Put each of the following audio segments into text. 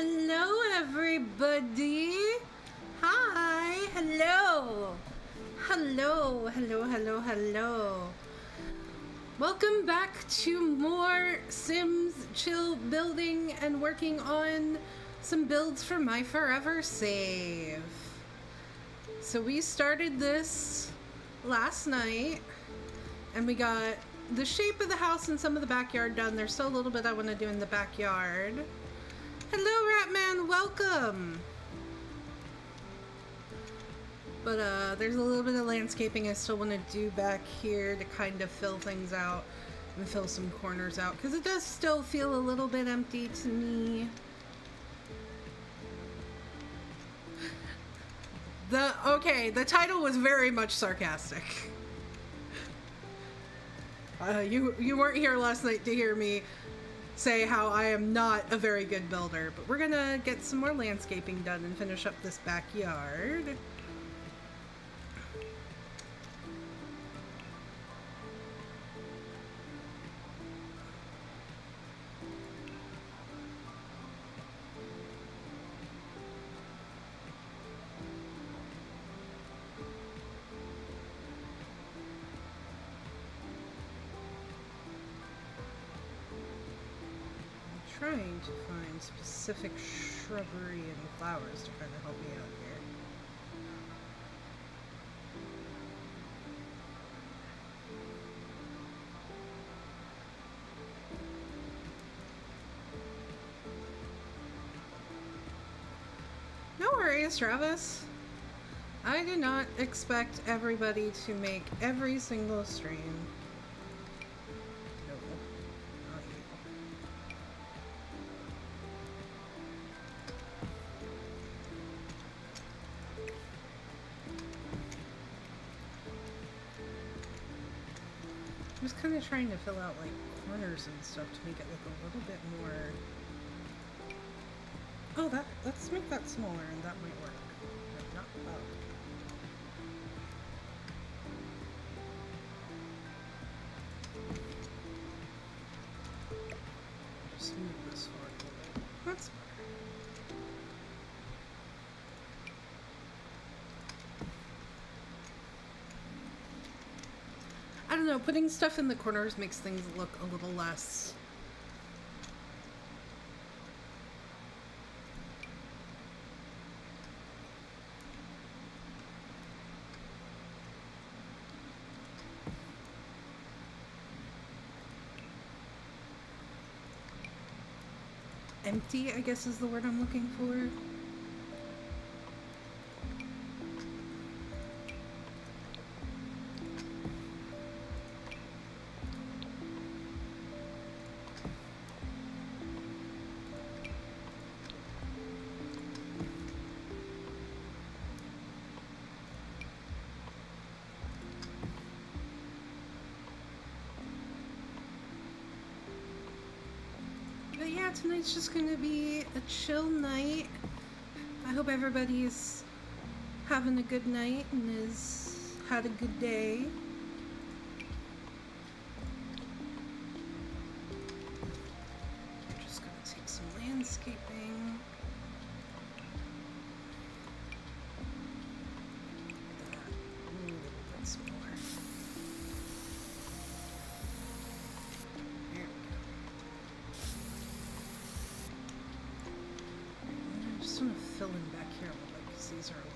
Hello, everybody. Hi. Hello. Hello. Hello. Hello. Hello. Welcome back to more Sims chill building and working on some builds for my forever save. So we started this last night and we got the shape of the house and some of the backyard done. There's still a little bit I want to do in the backyard. Hello, Ratman, welcome! But there's a little bit of landscaping I still want to do back here to kind of fill things out and fill some corners out, because it does still feel a little bit empty to me. The title was very much sarcastic. You weren't here last night to hear me say how I am not a very good builder, but we're gonna get some more landscaping done and finish up this backyard. trying to find specific shrubbery and flowers to kind of help me out here. No worries, Travis. I did not expect everybody to make every single stream. No, not you. I'm just kind of trying to fill out like corners and stuff to make it look a little bit more. Oh, let's make that smaller and that might work. No, not that. Just move this forward a little bit. That's better. I don't know, putting stuff in the corners makes things look a little less empty, I guess is the word I'm looking for. But yeah, tonight's just gonna be a chill night. I hope everybody's having a good night and has had a good day. I'm just gonna take some landscaping. That a little bit smaller. There we go. I just want to fill in back here a little bit because these are a little.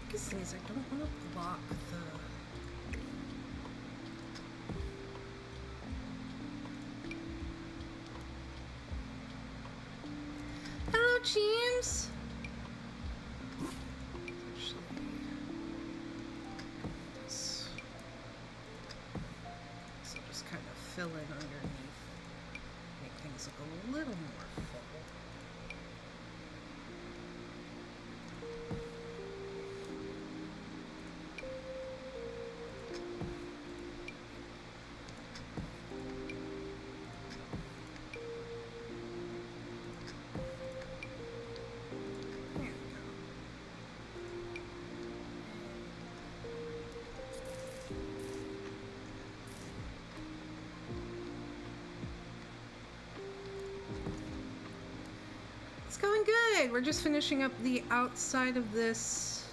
Biggest thing is I don't want to block the. Hello, James. Actually, this. So just kind of fill in underneath, make things look a little more full. It's going good. We're just finishing up the outside of this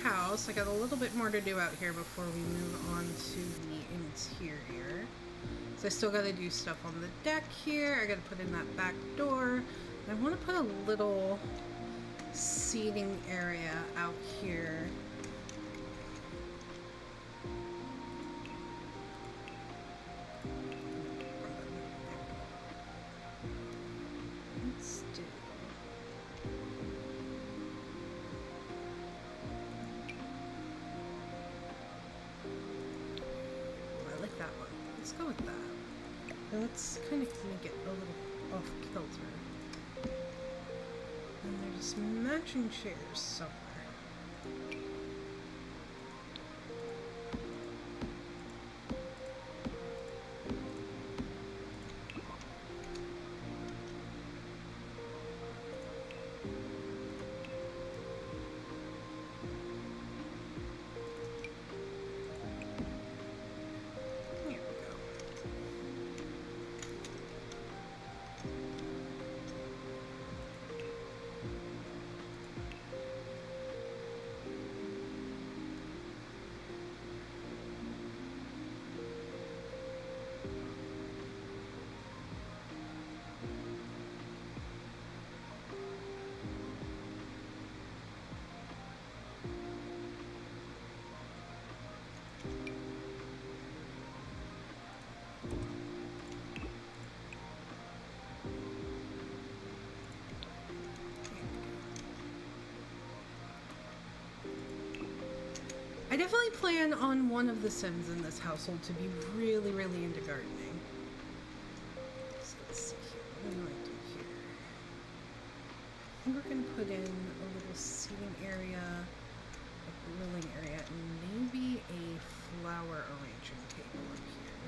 house. I got a little bit more to do out here before we move on to the interior. So I still got to do stuff on the deck here. I got to put in that back door. I want to put a little seating area out here. Let's go with that. Let's kind of make it a little off kilter. And there's matching chairs somewhere. I definitely plan on one of the Sims in this household to be really, really into gardening. So let's see here. What do I do here? I think we're going to put in a little seating area, a grilling area, and maybe a flower arranging table up here.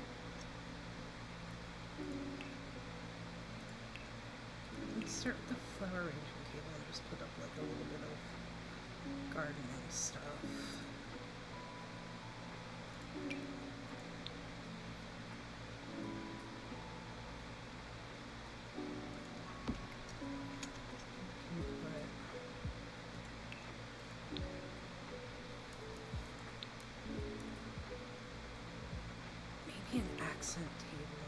Let's start with the flower arranging table and just put up like a little bit of gardening stuff. Maybe an accent table.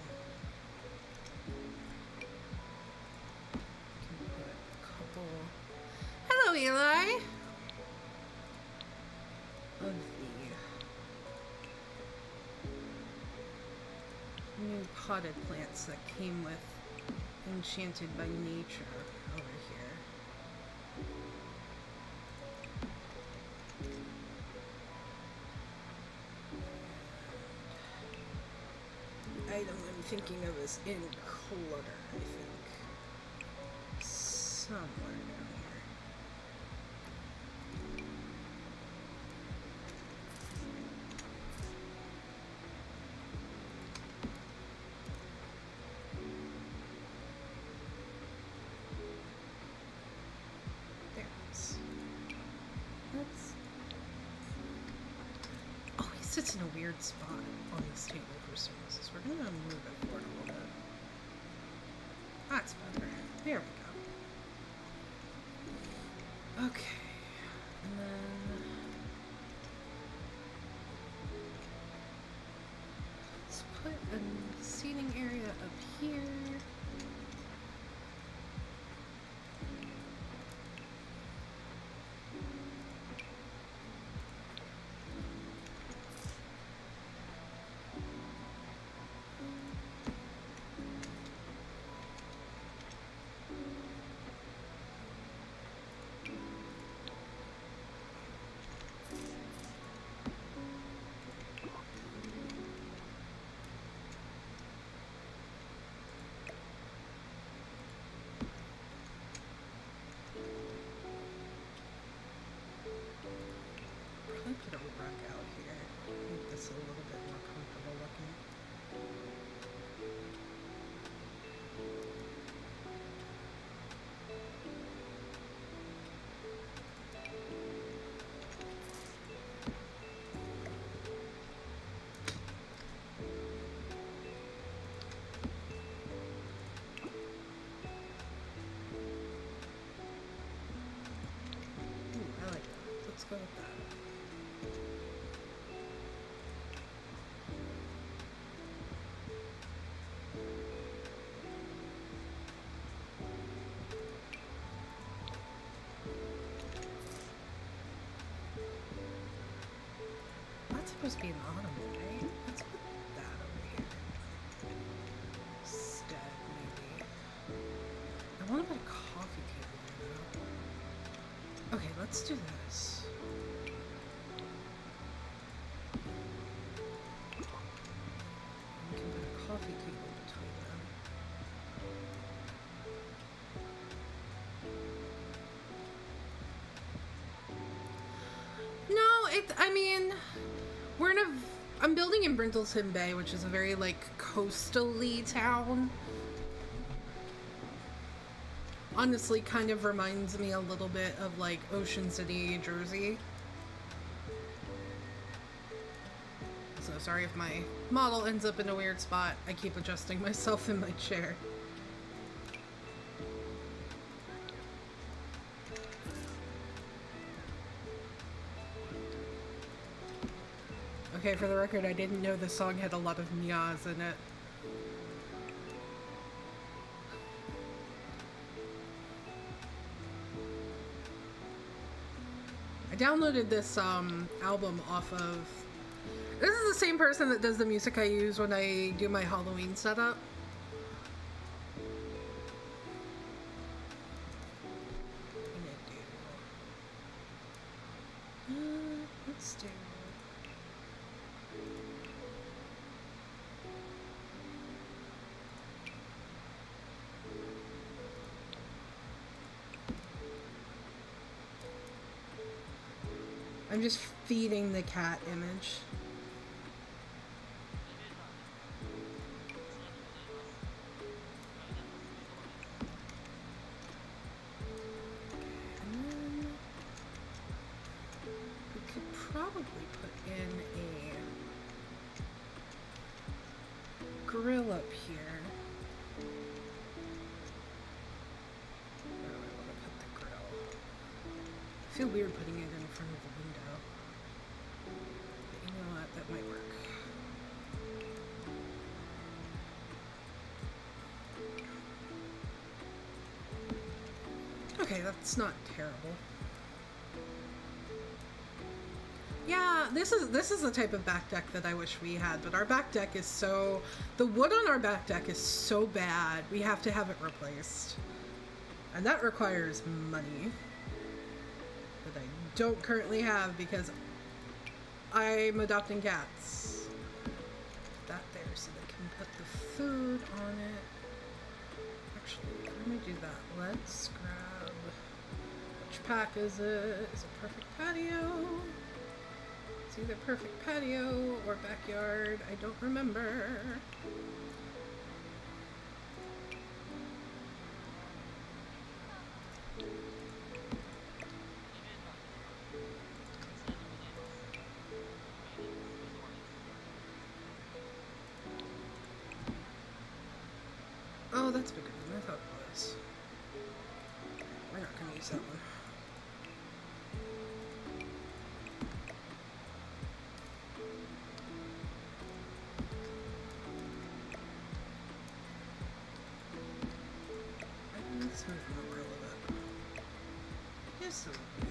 Can put a couple. Hello, Eli. Of the new potted plants that came with Enchanted by Nature over here. The item I'm thinking of is in clutter, I think. Somewhere down here. Sits in a weird spot on this table for services. We're gonna move it forward a little bit. That's better. There we go. Okay. And then let's put a seating area up here. Put a rug out here. Make this a little bit more comfortable looking. Ooh, I like that. Let's go with that. That's supposed to be an ottoman, right? Let's put that over here. Instead, maybe. I want to put a coffee table there, though. Okay, let's do this. We can put a coffee table between them. No, I mean, we're in I'm building in Brindleton Bay, which is a very, like, coastal-y town. Honestly, kind of reminds me a little bit of, like, Ocean City, Jersey. So sorry if my model ends up in a weird spot. I keep adjusting myself in my chair. Okay, for the record, I didn't know the song had a lot of meows in it. I downloaded this album off of... This is the same person that does the music I use when I do my Halloween setup. Let's do... I'm just feeding the cat image. And then we could probably put in a grill up here. Where do I want to put the grill? I feel weird putting it in front of the window. But you know what? That might work. Okay, that's not terrible. Yeah, this is the type of back deck that I wish we had, but our back deck is so... The wood on our back deck is so bad, we have to have it replaced. And that requires money. That I don't currently have because I'm adopting cats. Put that there so they can put the food on it. Actually, let me do that. Let's grab... Which pack is it? Is it Perfect Patio? It's either Perfect Patio or Backyard. I don't remember. Oh, that's bigger than I thought it was. We're not going to use that one. Let's move them over a little bit. Just a little bit.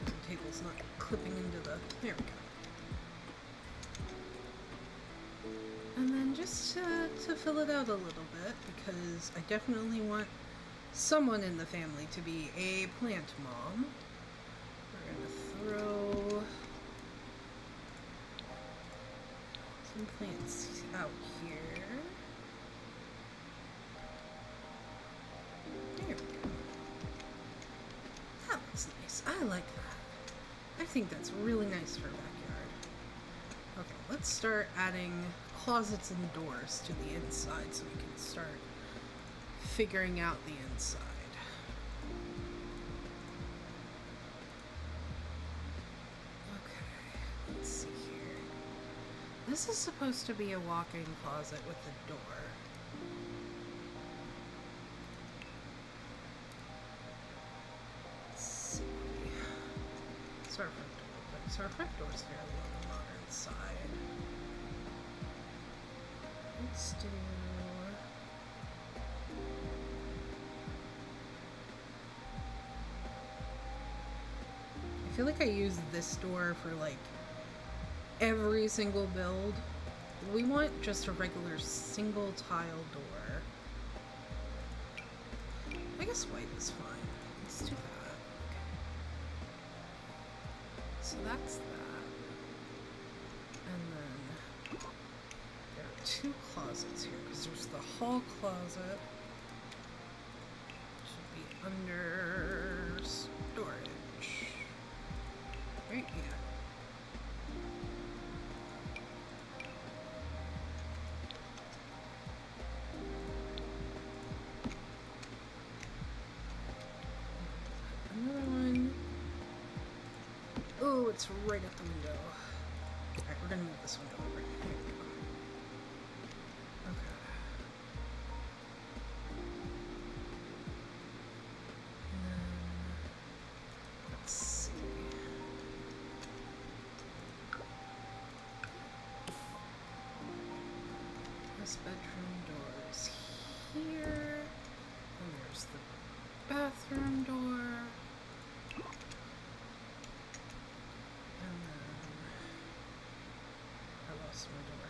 The table's not clipping into the... There we go. And then just to fill it out a little bit, because I definitely want someone in the family to be a plant mom. We're gonna throw some plants out here. There we go. That looks nice. I like that. I think that's really nice for a backyard. Okay, let's start adding closets and doors to the inside so we can start figuring out the inside. Okay, let's see here. This is supposed to be a walk-in closet with a door. Let's see. So our front door opens. So our front door is fairly on the modern side. Let's do... I feel like I use this door for like every single build. We want just a regular single tile door. I guess white is fine. Let's do that. Okay. So that's that. And then there are two closets here because there's the hall closet. Should be under storage. Right? Yeah. Another one. Oh, it's right at the window. Alright, we're gonna move this window over. Here we go. Okay. And then, let's see. This bedroom door is here. And there's the bathroom door. And then I lost my door.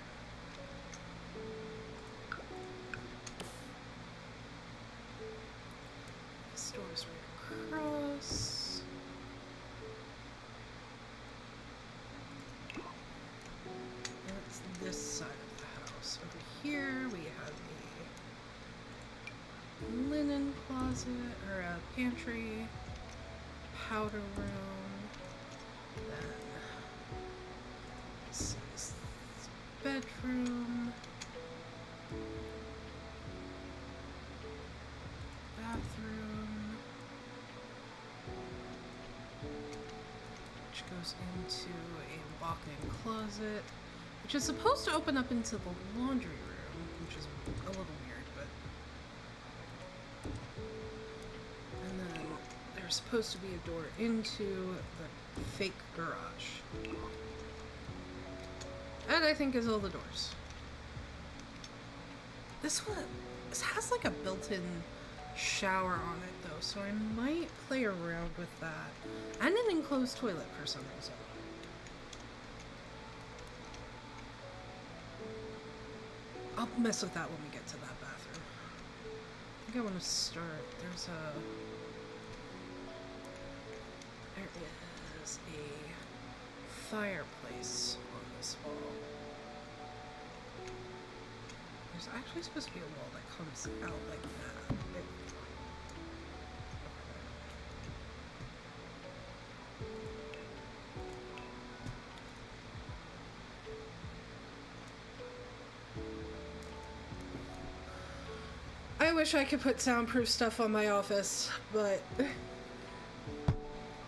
This door's right across. And it's this side of the house. Over here we have a linen closet, or a pantry, powder room. Then this is bedroom. Bathroom. Which goes into a walk-in closet, which is supposed to open up into the laundry room, which is a little weird, but... And then there's supposed to be a door into the fake garage. That, I think, is all the doors. This has like a built-in shower on it though, so I might play around with that. And an enclosed toilet for some reason. I'll mess with that when we get to that bathroom. I think I want to start. There is a fireplace on this wall. There's actually supposed to be a wall that comes out like that. I wish I could put soundproof stuff on my office, but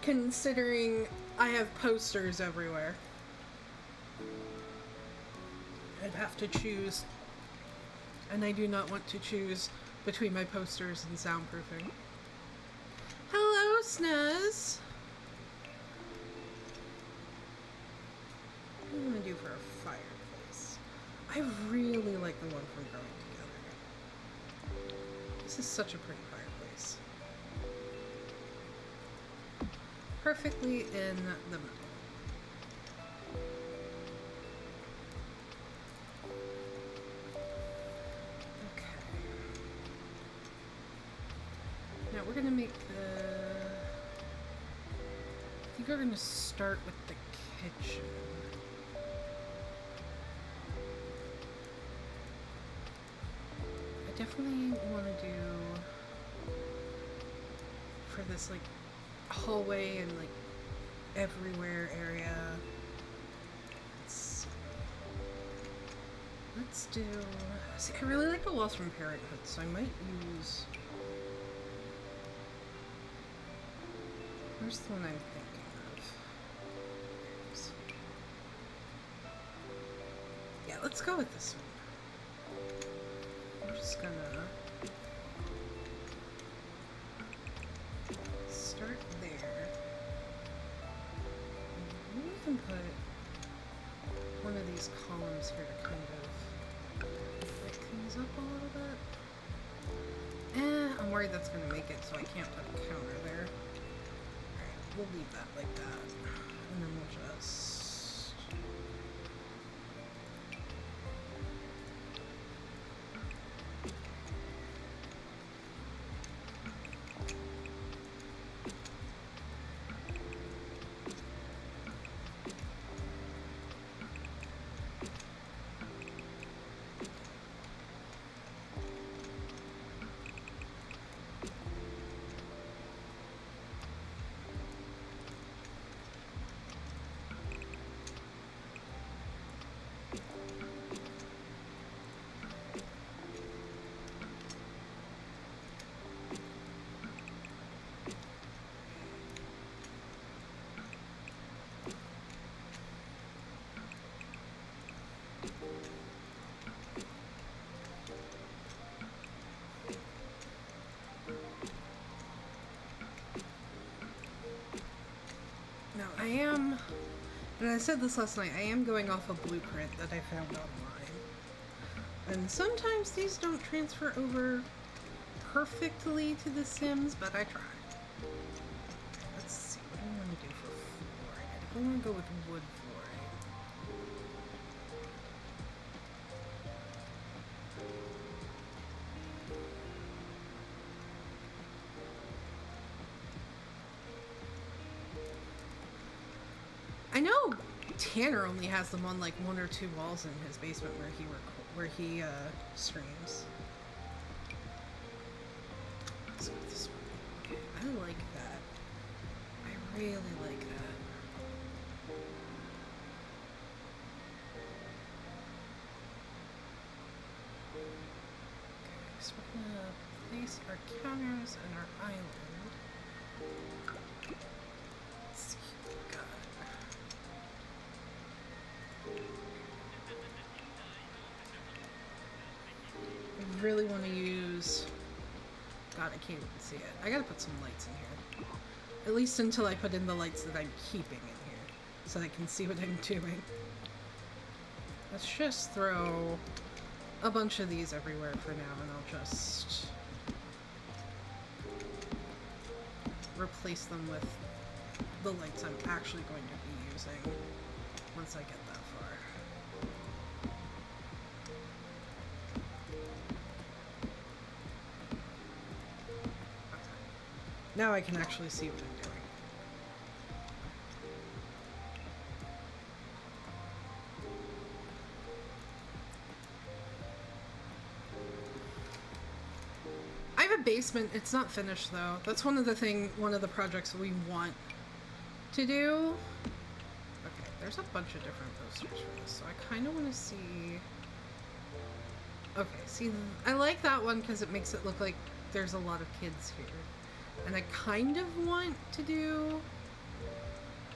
considering I have posters everywhere, I'd have to choose, and I do not want to choose between my posters and soundproofing. Hello, Snuz! What am I gonna do for a fireplace? I really like the one from Growing Together. This is such a pretty fireplace. Perfectly in the middle. We're gonna make I think we're gonna start with the kitchen. I definitely want to do for this like hallway and like everywhere area. Let's do. See, I really like the walls from Parenthood, so I might use. Where's the one I'm thinking of? Yeah, let's go with this one. I'm just gonna start there. Maybe we can put one of these columns here to kind of break things up a little bit. I'm worried that's gonna make it so I can't put a counter there. We'll leave that like that, and then we'll just... Now, I am, and I said this last night, I am going off a blueprint that I found online. And sometimes these don't transfer over perfectly to The Sims, but I try. Let's see, what do I want to do for flooring? I think I want to go with wood flooring. I know Tanner only has them on like 1 or 2 walls in his basement where he streams. Let's go with this one. Okay, I like that. I really like that. first we're gonna place our counters and our island. Let's see what we got. I really want to use... God, I can't even see it. I gotta put some lights in here. At least until I put in the lights that I'm keeping in here. So I can see what I'm doing. Let's just throw a bunch of these everywhere for now, and I'll just replace them with the lights I'm actually going to be using once I get that far. Okay. Now I can actually see what I'm doing. Basement. It's not finished though. That's one of the projects we want to do. Okay, there's a bunch of different posters for this, so I kind of want to see. Okay, see, I like that one because it makes it look like there's a lot of kids here, and I kind of want to do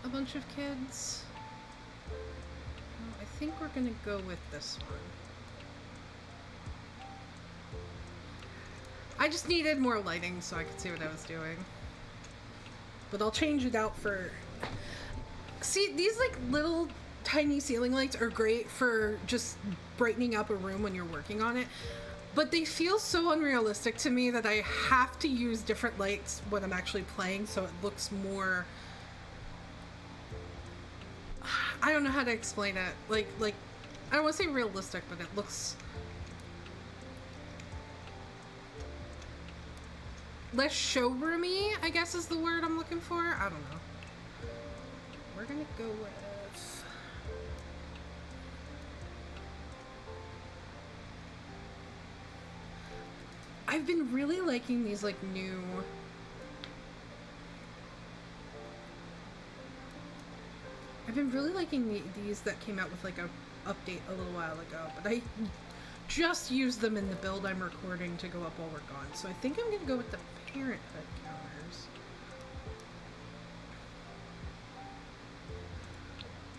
a bunch of kids. I think we're gonna go with this one. I just needed more lighting so I could see what I was doing. But I'll change it out for... See, these like little tiny ceiling lights are great for just brightening up a room when you're working on it. But they feel so unrealistic to me that I have to use different lights when I'm actually playing so it looks more... I don't know how to explain it. Like I don't want to say realistic, but it looks... less showroomy, I guess is the word I'm looking for. I don't know. We're gonna go with... I've been really liking these like new... I've been really liking these that came out with like a update a little while ago, but I just used them in the build I'm recording to go up while we're gone. So I think I'm gonna go with the Parenthood counters.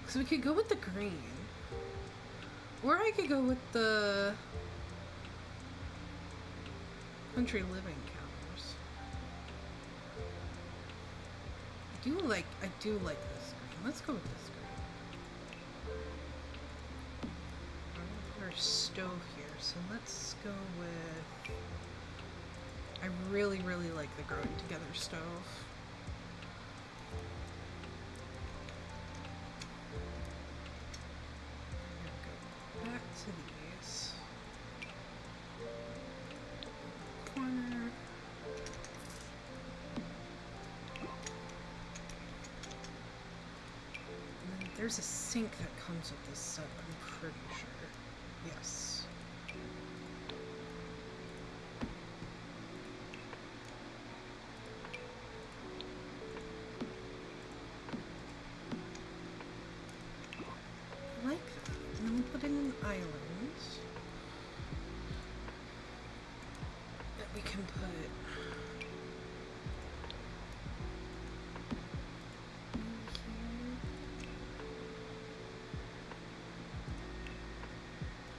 So we could go with the green. Or I could go with the Country Living counters. I do like this green. Let's go with this green. I'm gonna put our stove here, so let's go with... I really, really like the Growing Together stove. I'm gonna go back to these. Corner. And then there's a sink that comes with this set, I'm pretty sure. Yes.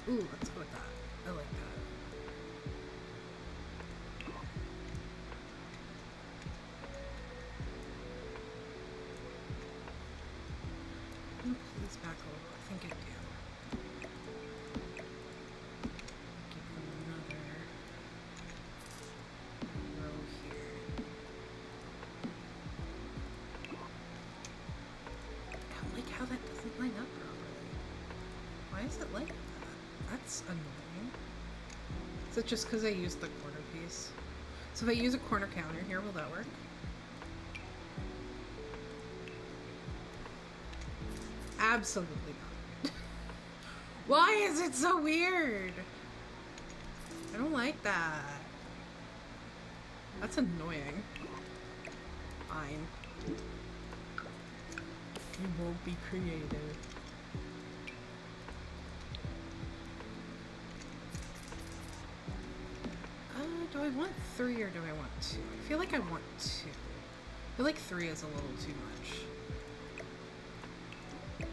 Ooh, let's go with that. I like that. I'm gonna pull these back a little. I think I do. Give them another row here. I don't like how that doesn't line up properly. Why is it like that? That's annoying. Is it just because I used the corner piece? So if I use a corner counter here, will that work? Absolutely not. Why is it so weird? I don't like that. That's annoying. Fine. You won't be creative. I want 3 or do I want 2? I feel like I want 2. I feel like 3 is a little too much. Yeah,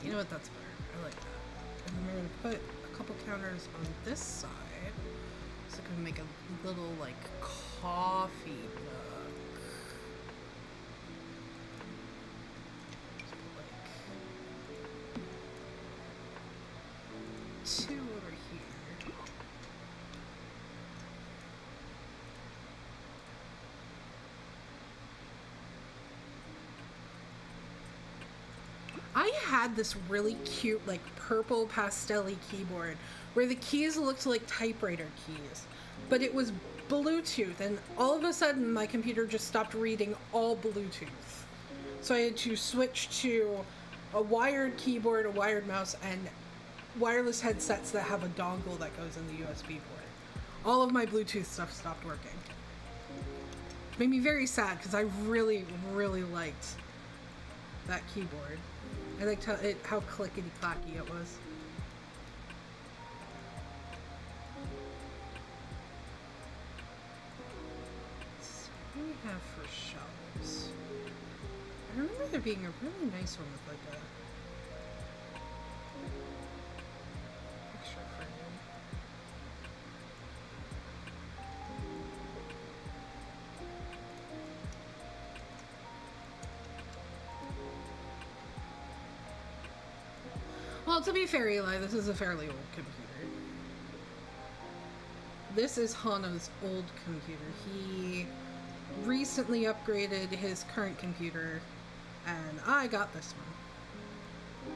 you know what? That's better. I like that. And then we're gonna put a couple counters on this side. So I can make a little like coffee nook. Just put like 2 over here. I had this really cute, like, purple pastel-y keyboard where the keys looked like typewriter keys, but it was Bluetooth, and all of a sudden my computer just stopped reading all Bluetooth. So I had to switch to a wired keyboard, a wired mouse, and wireless headsets that have a dongle that goes in the USB port. All of my Bluetooth stuff stopped working. It made me very sad because I really, really liked that keyboard. I liked how clickety-clacky it was. What do we have for shelves? I remember there being a really nice one with like a picture frame. Well, to be fair, Eli, this is a fairly old computer. This is Hana's old computer. He recently upgraded his current computer, and I got this one.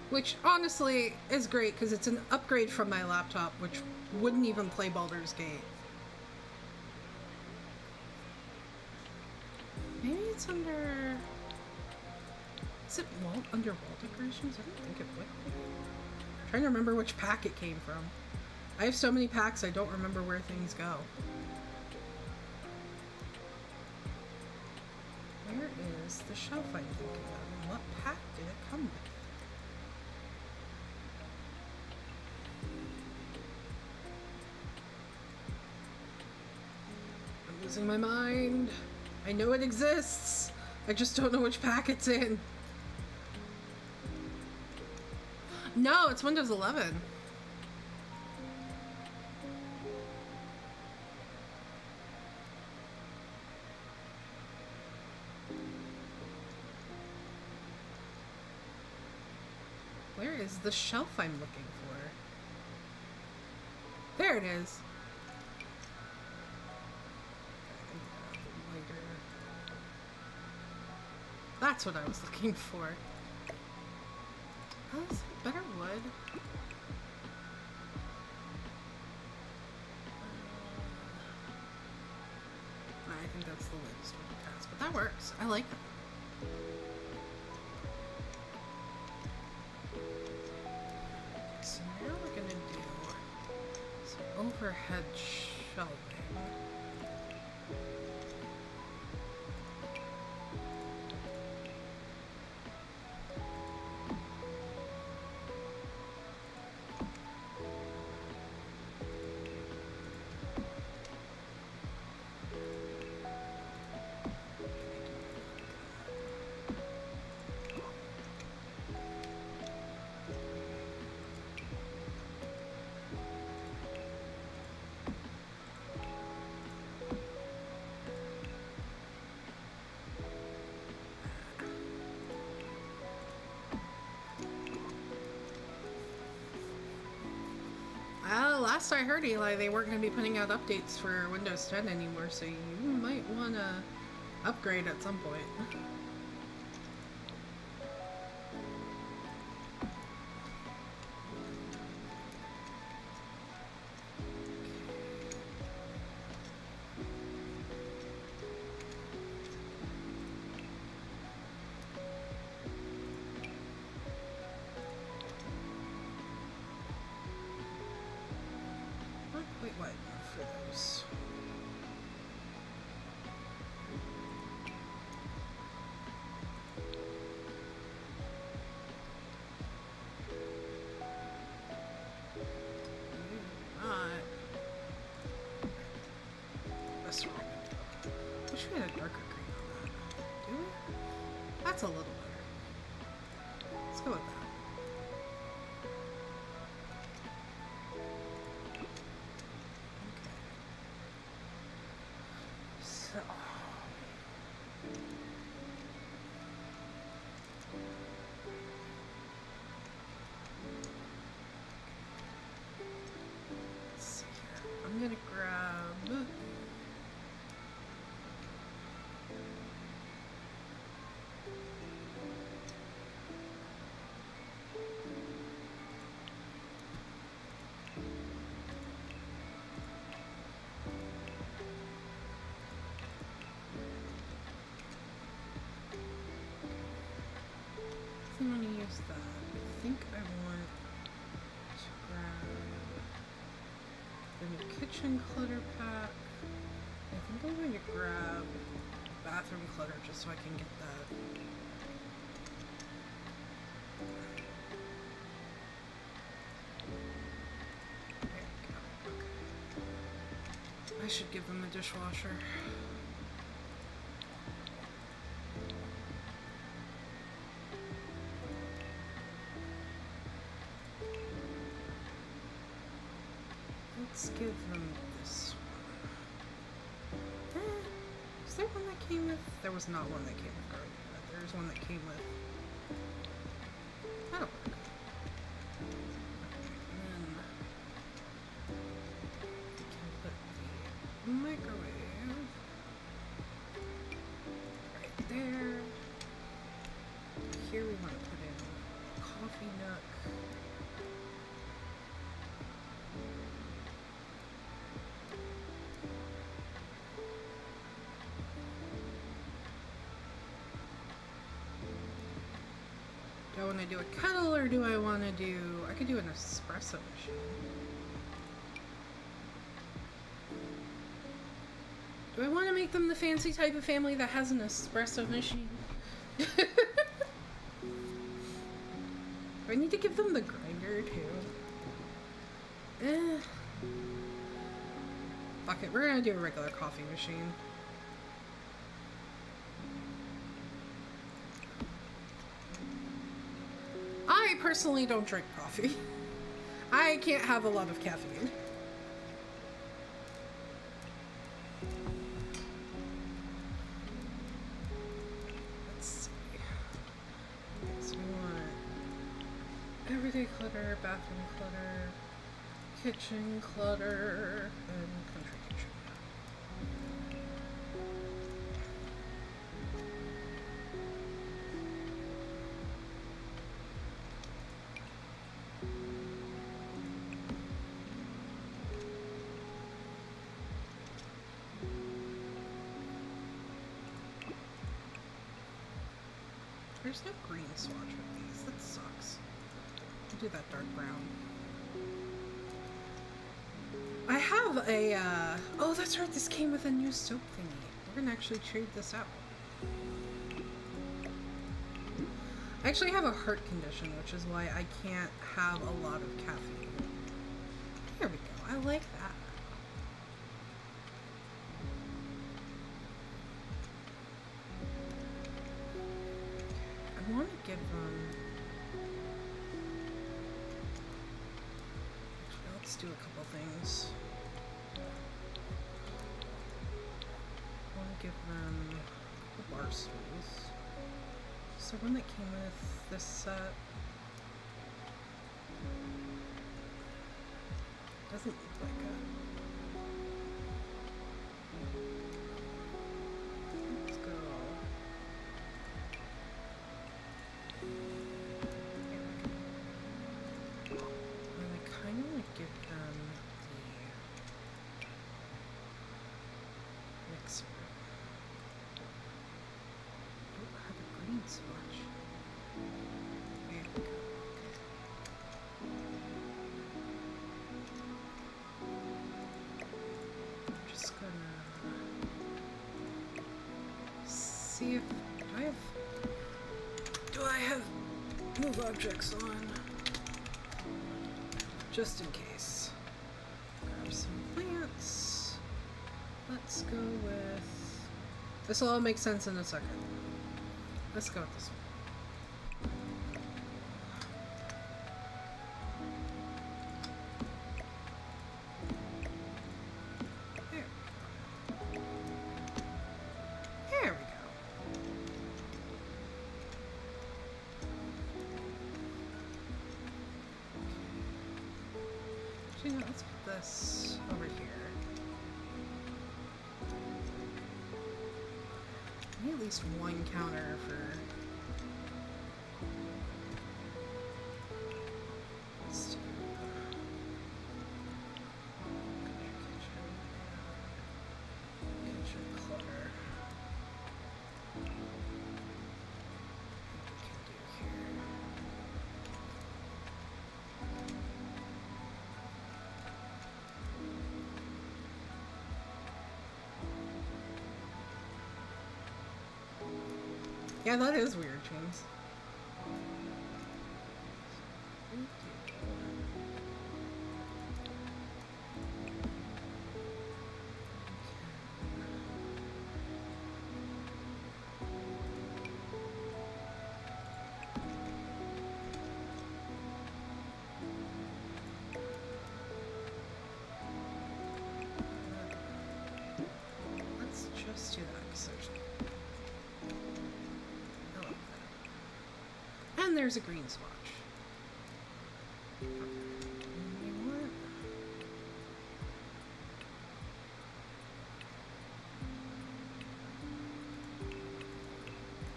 Which, honestly, is great, because it's an upgrade from my laptop, which wouldn't even play Baldur's Gate. Maybe it's under... Is it under wall decorations? I don't think it would be. I'm trying to remember which pack it came from. I have so many packs, I don't remember where things go. Where is the shelf I'm thinking of? And what pack did it come with? I'm losing my mind. I know it exists. I just don't know which pack it's in. No, it's Windows 11. Where is the shelf I'm looking for? There it is. That's what I was looking for. Oh, is it better wood? I think that's the latest one it has, but that works. I like that. So now we're gonna do some overhead shelving. Last I heard, Eli, they weren't going to be putting out updates for Windows 10 anymore, so you might want to upgrade at some point. That's a little better. Let's go with that. So let's see here. I'm gonna grab I want to use that. I think I want to grab the new kitchen clutter pack. I think I'm going to grab bathroom clutter just so I can get that. There we go. Okay. I should give them a dishwasher. Let's give them this one. Is there one that came with? There was not one that came with garlic, but there's one that came with. That'll work. And then we can put the microwave right there. Here we want to put in a coffee nook. Do I want to do a kettle or do I want to do... I could do an espresso machine. Do I want to make them the fancy type of family that has an espresso machine? Do I need to give them the grinder too? Fuck it, we're gonna do a regular coffee machine. I personally don't drink coffee. I can't have a lot of caffeine. Let's see. So we want everyday clutter, bathroom clutter, kitchen clutter, and country kitchen. There's no green swatch with these. That sucks. I'll do that dark brown. I have a, oh, that's right. This came with a new soap thingy. We're gonna actually trade this out. I actually have a heart condition, which is why I can't have a lot of caffeine. There we go. I like that. I want to give them... Actually, let's do a couple things. I want to give them a couple bar stools. Is there one that came with this set? Doesn't look like it. Let's go. And I kind of want to give them the mixer. I don't have a green swatch. There we go. I'm just gonna see if do I have move objects on, just in case. Grab some plants. Let's go with, this will all make sense in a second. Let's go with this one. There we go. Actually, no, let's put this over here. I need at least one counter for... Let's do... Kitchen clutter. Yeah, that is weird, James. Let's just do that because there's... And there's a green swatch. Okay. What?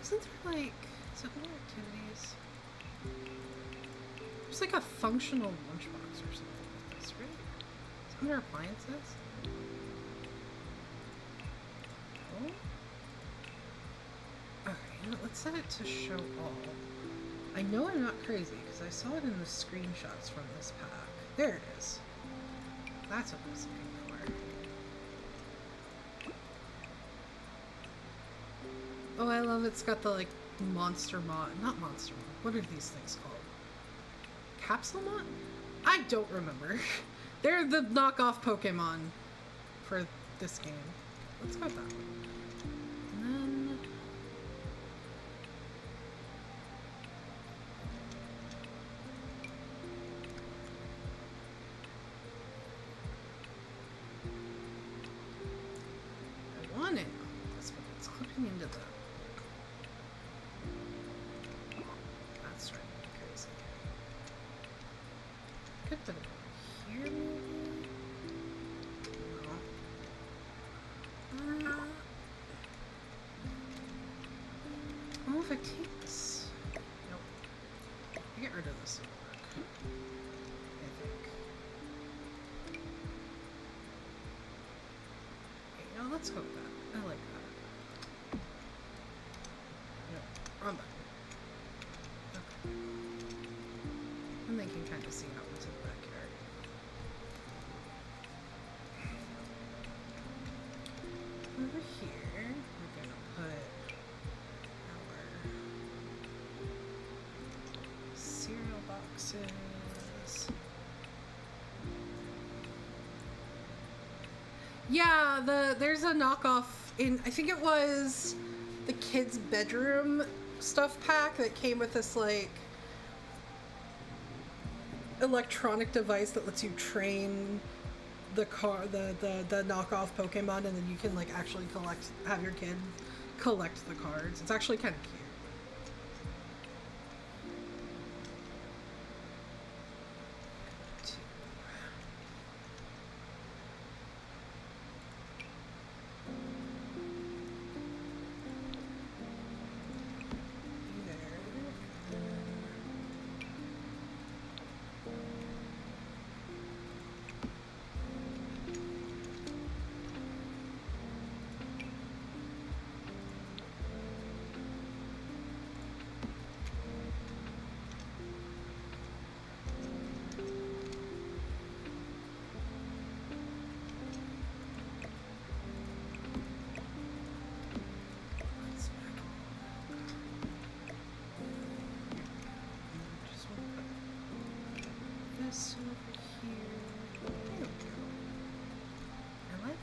Isn't there like... Is it more activities? There's like a functional lunchbox or something like this, right? Is it under appliances? Oh? Okay, you know, let's set it to show all. I know I'm not crazy because I saw it in the screenshots from this pack. There it is. That's what I was looking for. Oh, I love it's got the like monster mod. Not monster mod. What are these things called? Capsule mod? I don't remember. They're the knockoff Pokemon for this game. Let's go with that one. And then... into the... That's right, crazy. Could put it over here, maybe? No. Oh, if I take this... Nope. I get rid of this, it'll work. I think. Okay, no, let's go with that. I like that. Wrong button. Okay. And they can kind of see out into the backyard. Over here, we're gonna put our cereal boxes. Yeah, there's a knockoff in, I think it was the kids' bedroom stuff pack that came with this like electronic device that lets you train the knockoff Pokemon, and then you can like actually have your kid collect the cards. It's actually kind of cute. This over here. There we go. I like it.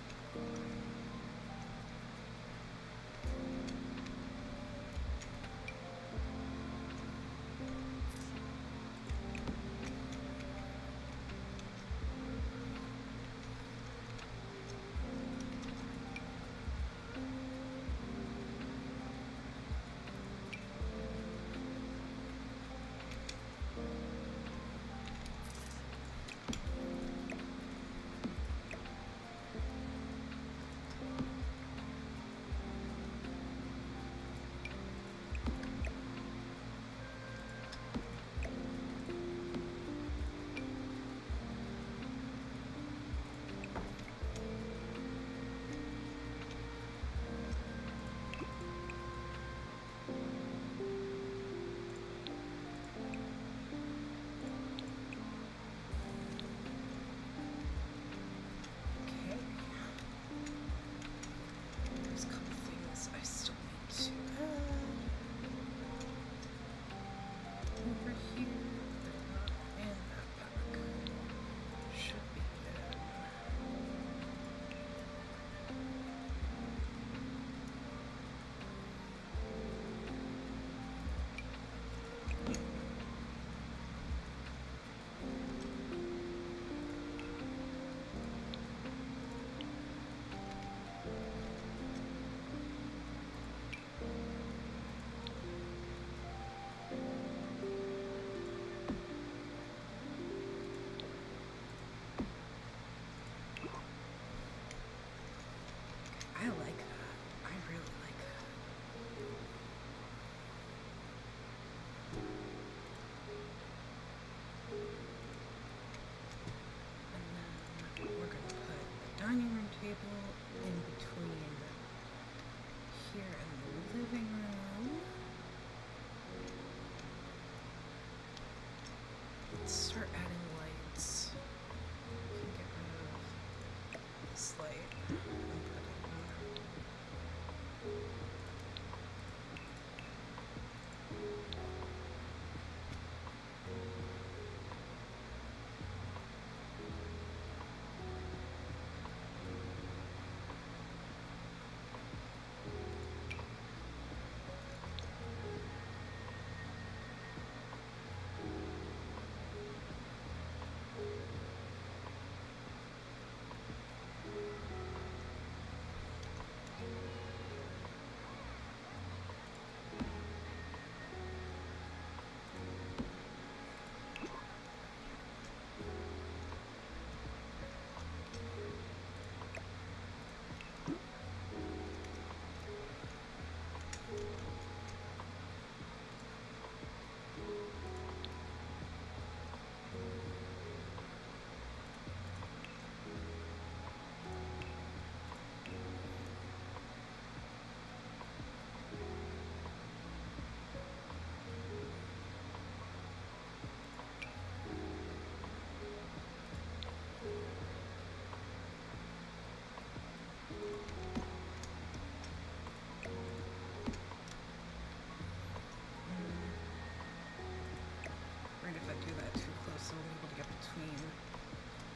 between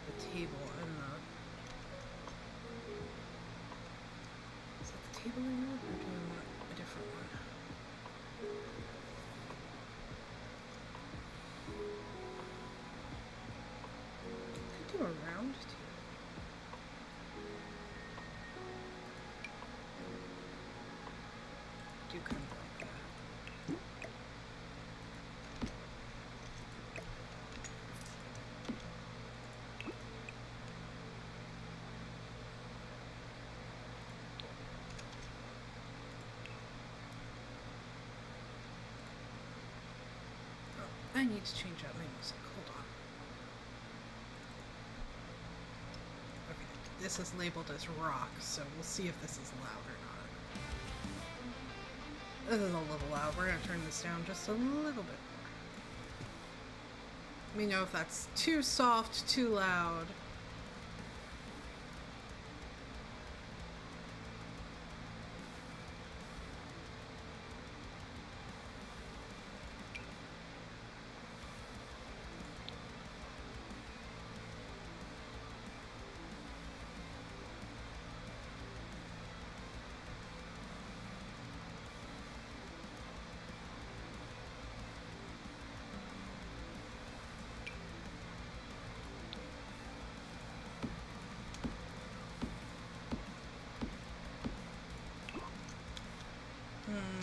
the table and the... Is that the table I want, or do I want a different one? I could do a round table. I do kind of like that. I need to change out my music. Hold on. Okay, this is labeled as rock, so we'll see if this is loud or not. This is a little loud. We're gonna turn this down just a little bit more. Let me know if that's too soft, too loud.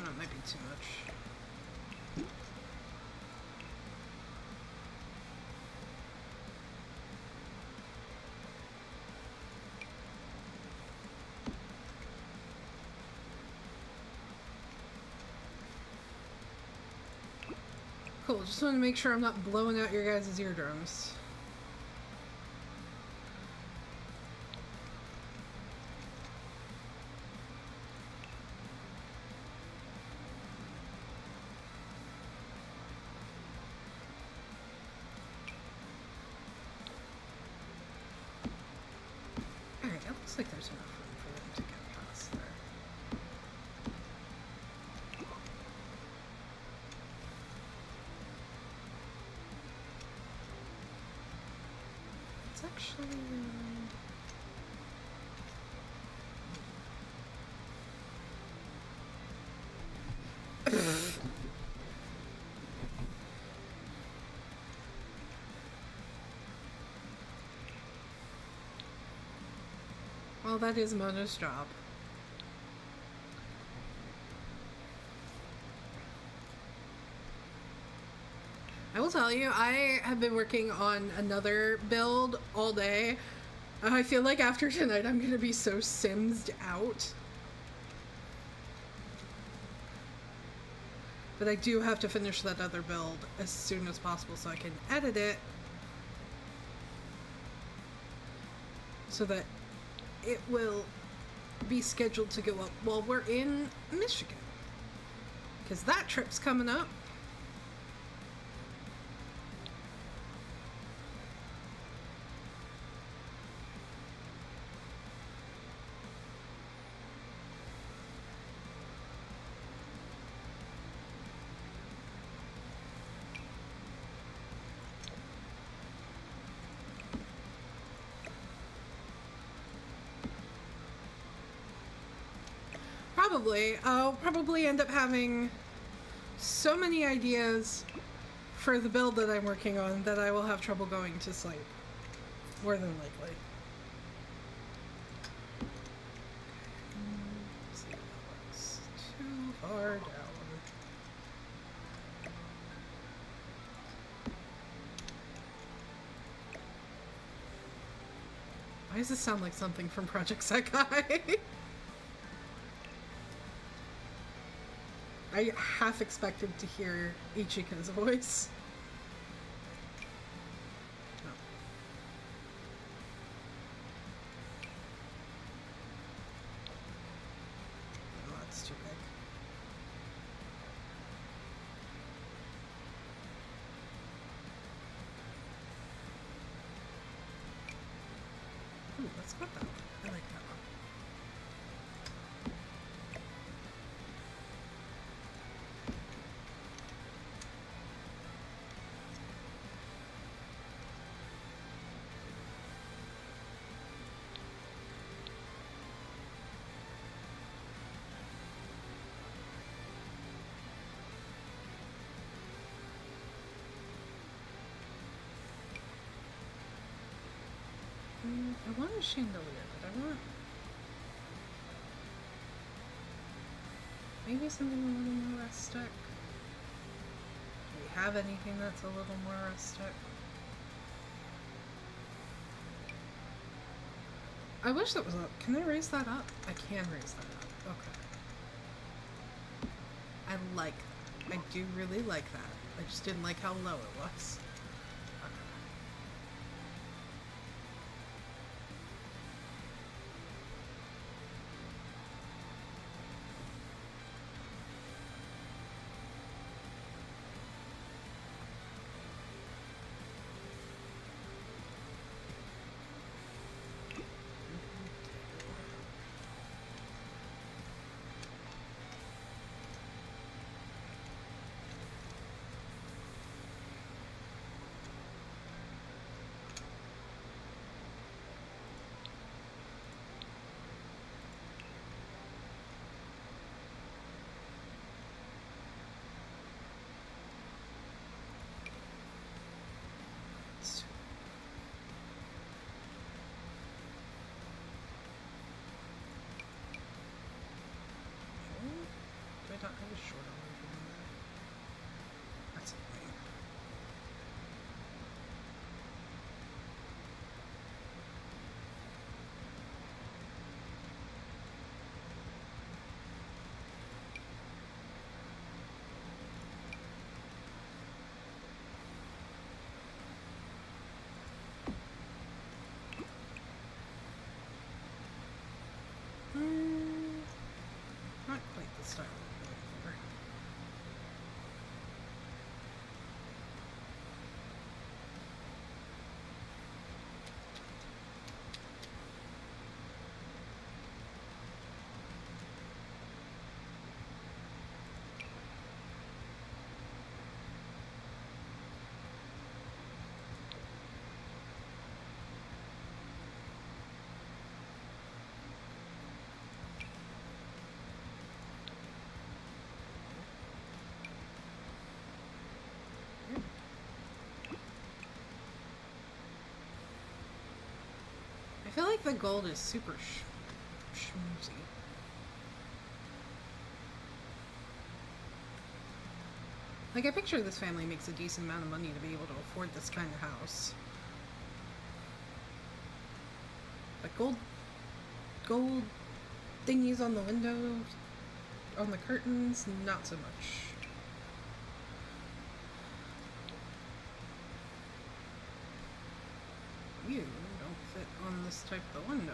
That might be too much. Cool, just want to make sure I'm not blowing out your guys' eardrums. Alright, it looks like there's enough room for them to get past there. It's actually... Well, that is Mona's job. I will tell you, I have been working on another build all day. I feel like after tonight I'm gonna be so simsed out. But I do have to finish that other build as soon as possible so I can edit it so that it will be scheduled to go up while we're in Michigan. Because that trip's coming up. I'll probably end up having so many ideas for the build that I'm working on that I will have trouble going to sleep. More than likely. Let's see, that's too far down. Why does this sound like something from Project Sekai? I half expected to hear Ichika's voice. No. Oh, that's too big. Ooh, let's put that one. I like that one. I want a chandelier, but I want maybe something a little more rustic. Do we have anything that's a little more rustic? I wish that was up. Can I raise that up? I can raise that up. Okay. I like that. I do really like that. I just didn't like how low it was. I don't have a short arm from that. That's annoying. Not quite the style I'm going for. I feel like the gold is super schmoozy. Like, I picture this family makes a decent amount of money to be able to afford this kind of house. Like, gold thingies on the windows, on the curtains, not so much. You don't fit on this type of window.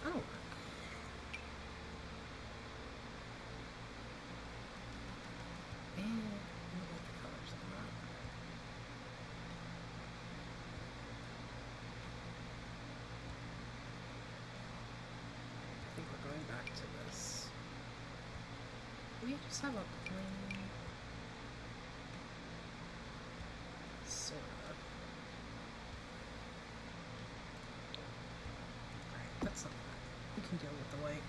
That'll work. And I don't like the colors of that. I think we're going back to this. We just have a plain soda. Alright, that's not bad. We can deal with the white.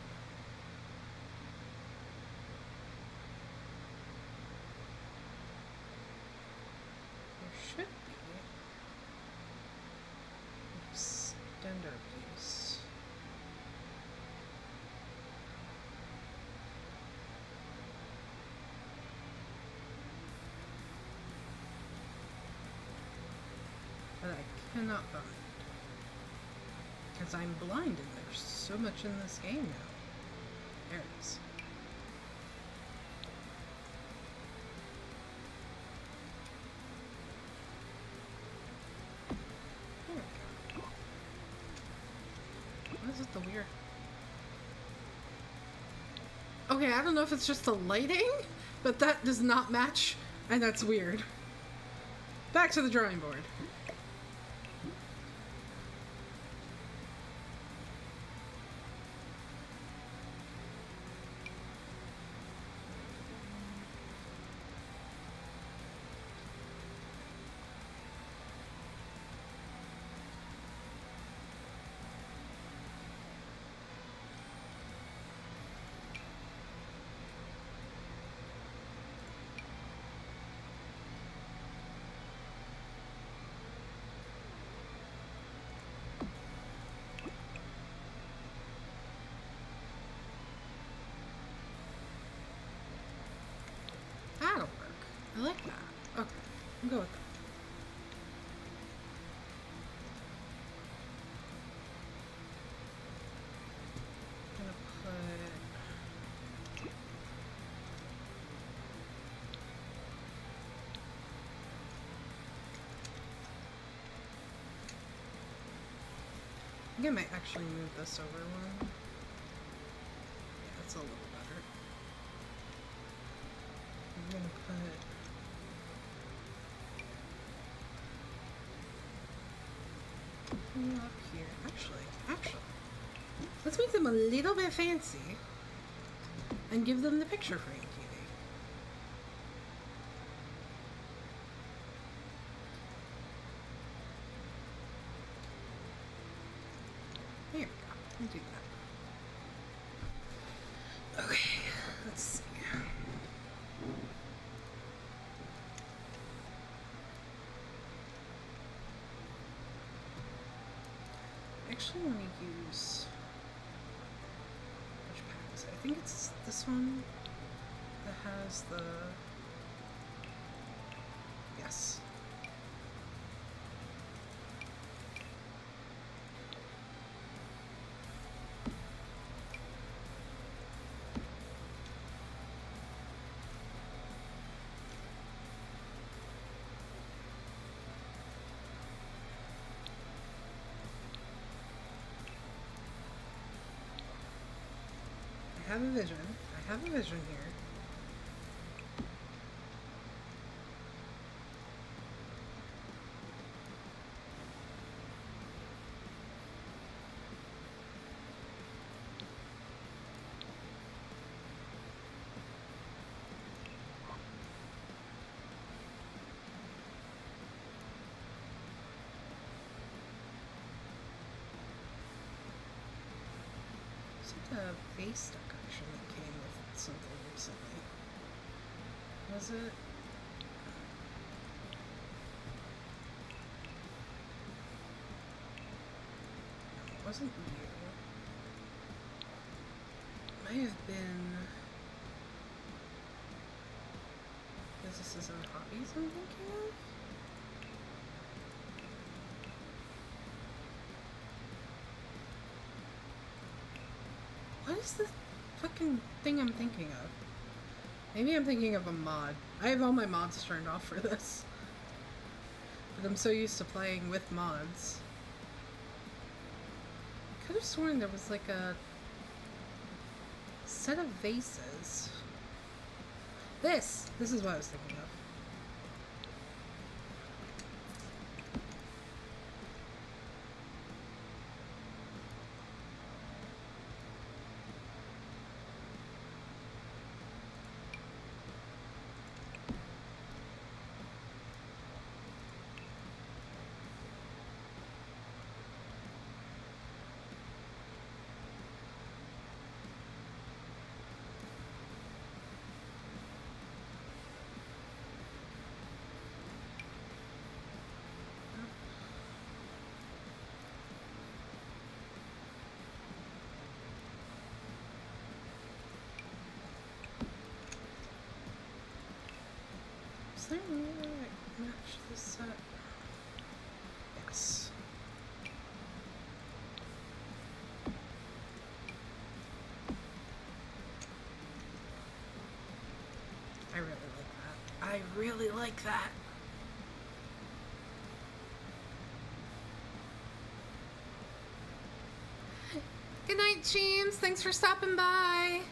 There should be an extender piece. That I cannot find. Because I'm blind and there's so much in this game now. There it is. There we go. What is it, the weird... Okay, I don't know if it's just the lighting, but that does not match, and that's weird. Back to the drawing board. I like that. Okay, I'll go with that. I'm gonna put... I think I might actually move this over one. Yeah, that's a little better. I'm gonna put... up here. Actually, let's make them a little bit fancy and give them the picture frame TV. There we go. We'll do that. Okay, let's see. I actually want to use which pack is it? I think it's this one that has the yes. I have a vision. I have a vision here. It's like a face decoration that came with something recently. Was it? No, it wasn't you. It might have been businesses and hobbies I'm thinking of. What is the fucking thing I'm thinking of? Maybe I'm thinking of a mod. I have all my mods turned off for this. But I'm so used to playing with mods. I could have sworn there was like a set of vases. This is what I was thinking of. Is there any way I can match this set? Yes. I really like that. I really like that. Good night, James. Thanks for stopping by.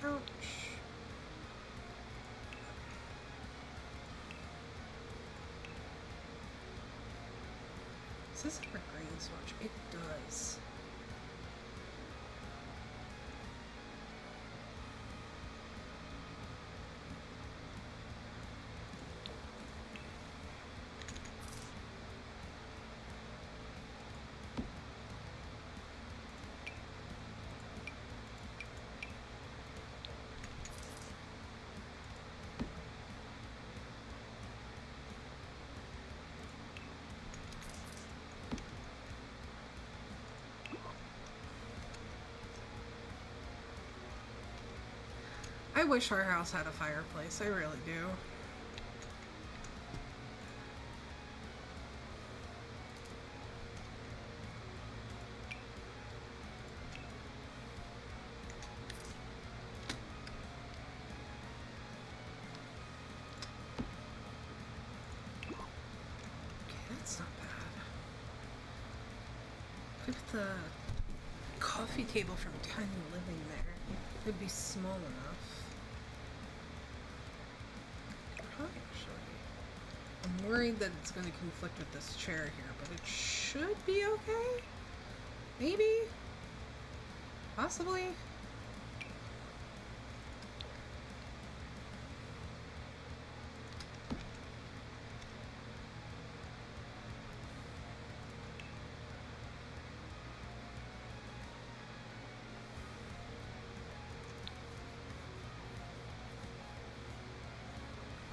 Couch. Does this have a green swatch? It does. I wish our house had a fireplace. I really do. That's not bad. If the coffee table from Tiny Living there, it'd be small enough. Actually, I'm worried that it's going to conflict with this chair here, but it should be okay? Maybe? Possibly?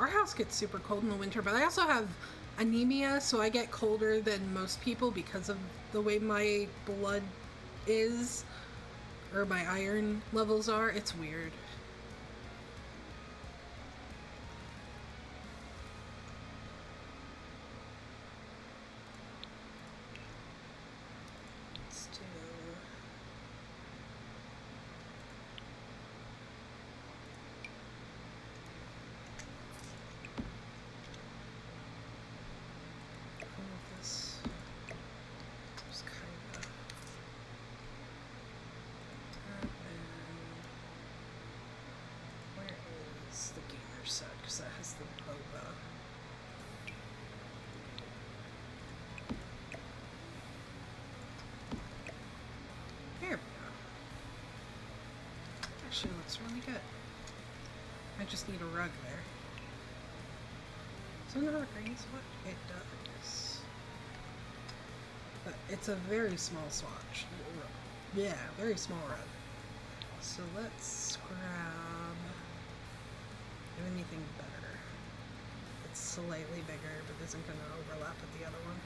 Our house gets super cold in the winter, but I also have anemia, so I get colder than most people because of the way my blood is, or my iron levels are. It's weird. Let's do... because that has the boba. There we go. Actually looks really good. I just need a rug there. So not a green swatch? It does. But it's a very small swatch. Yeah, very small rug. So let's grab anything better. It's slightly bigger, but isn't going to overlap with the other one.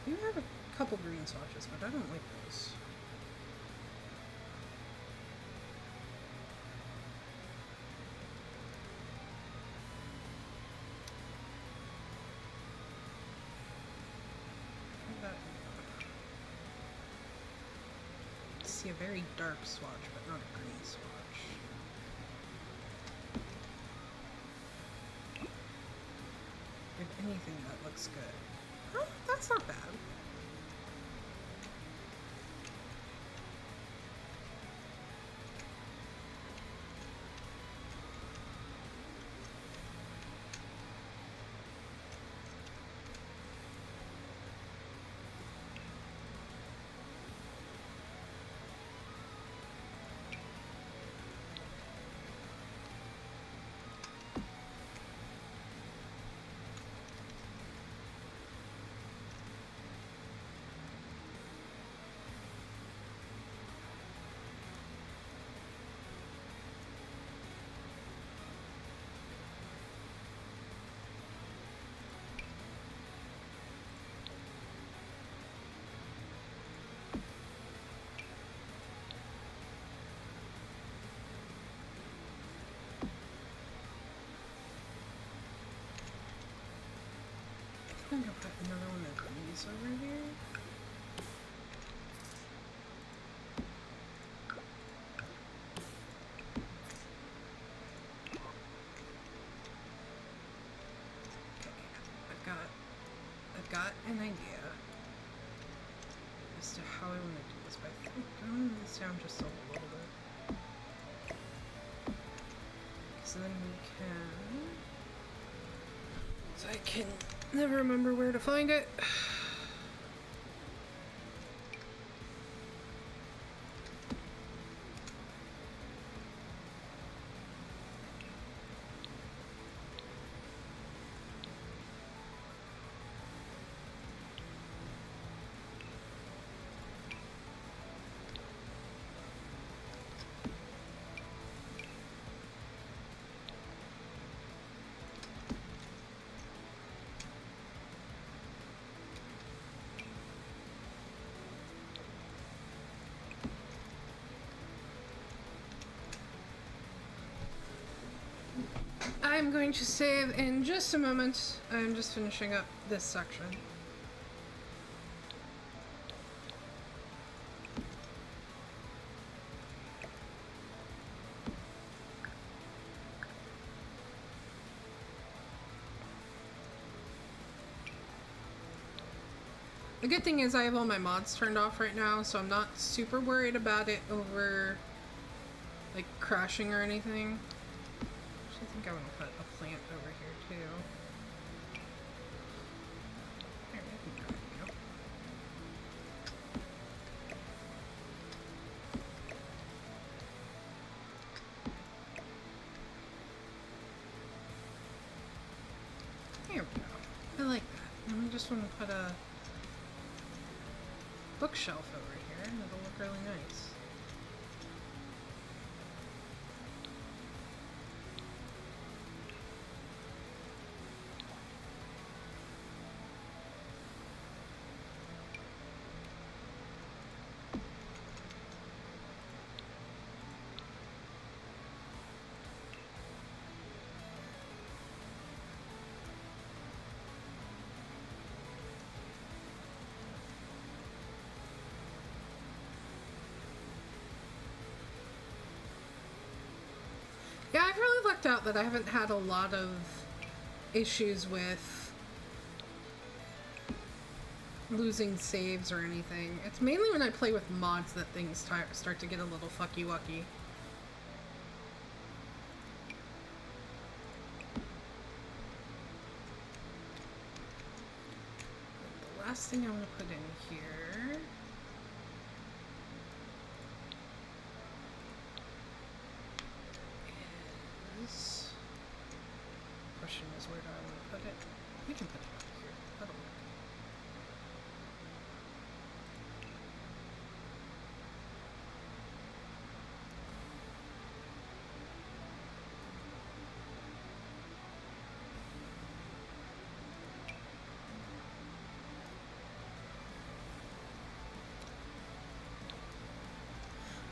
You have a couple green swatches, but I don't like those. See a very dark swatch, but not a green swatch. If anything, that looks good. Oh, that's not bad. I'm gonna put another one of these over here. Okay, I've got an idea as to how I want to do this, but I think I'm gonna move this down just a little bit. So then we can... So I can never remember where to find it. I'm going to save in just a moment. I'm just finishing up this section. The good thing is I have all my mods turned off right now, so I'm not super worried about it over, like, crashing or anything. Actually, I think I want to put a plant over here, too. There we go. There we go. I like that. And we just want to put a bookshelf over here, and it'll look really nice. Yeah, I've really lucked out that I haven't had a lot of issues with losing saves or anything. It's mainly when I play with mods that things start to get a little fucky-wucky. The last thing I want to put in here is... Question is, where do I want to put it? We can put it up here. That'll work.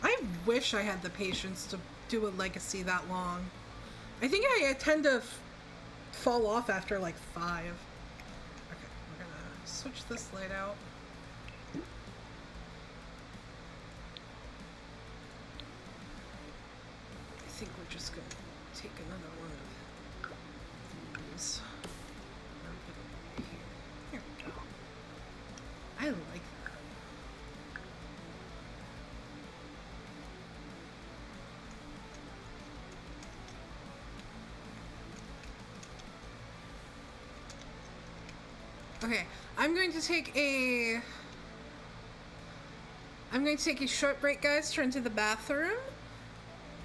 I wish I had the patience to do a legacy that long. I think I tend to fall off after like 5. Okay, we're gonna switch this light out. I think we're just gonna take another one of these. And put it right here. Here we go. I like that. Okay, I'm going to take a short break, guys, to run to the bathroom,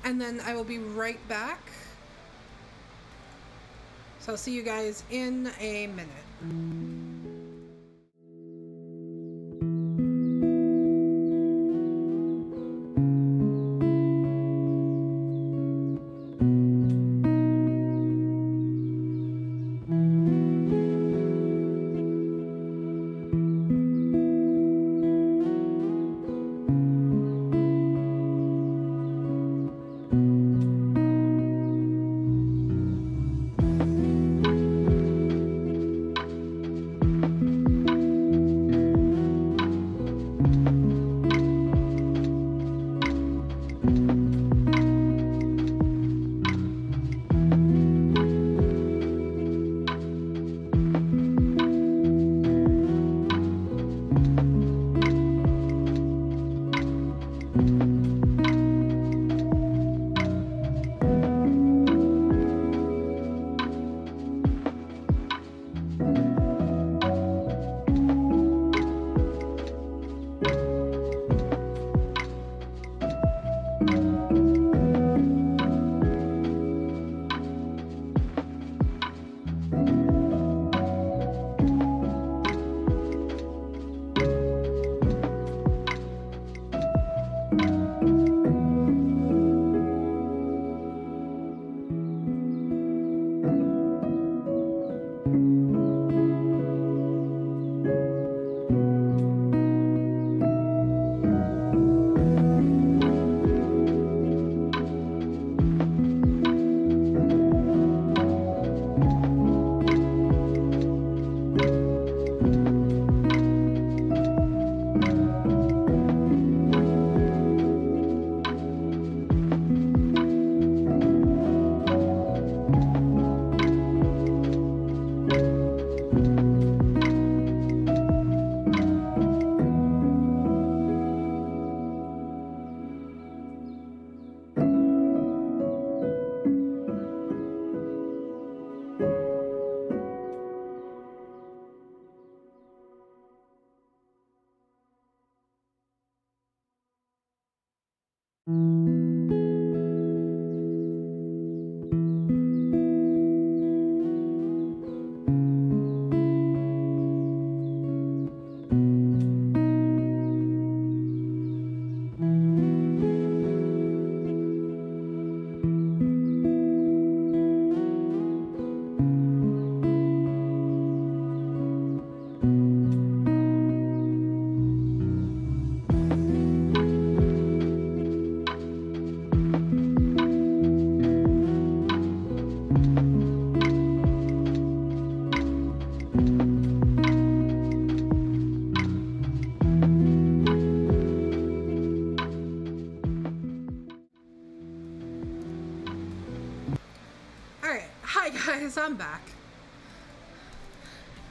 and then I will be right back. So I'll see you guys in a minute.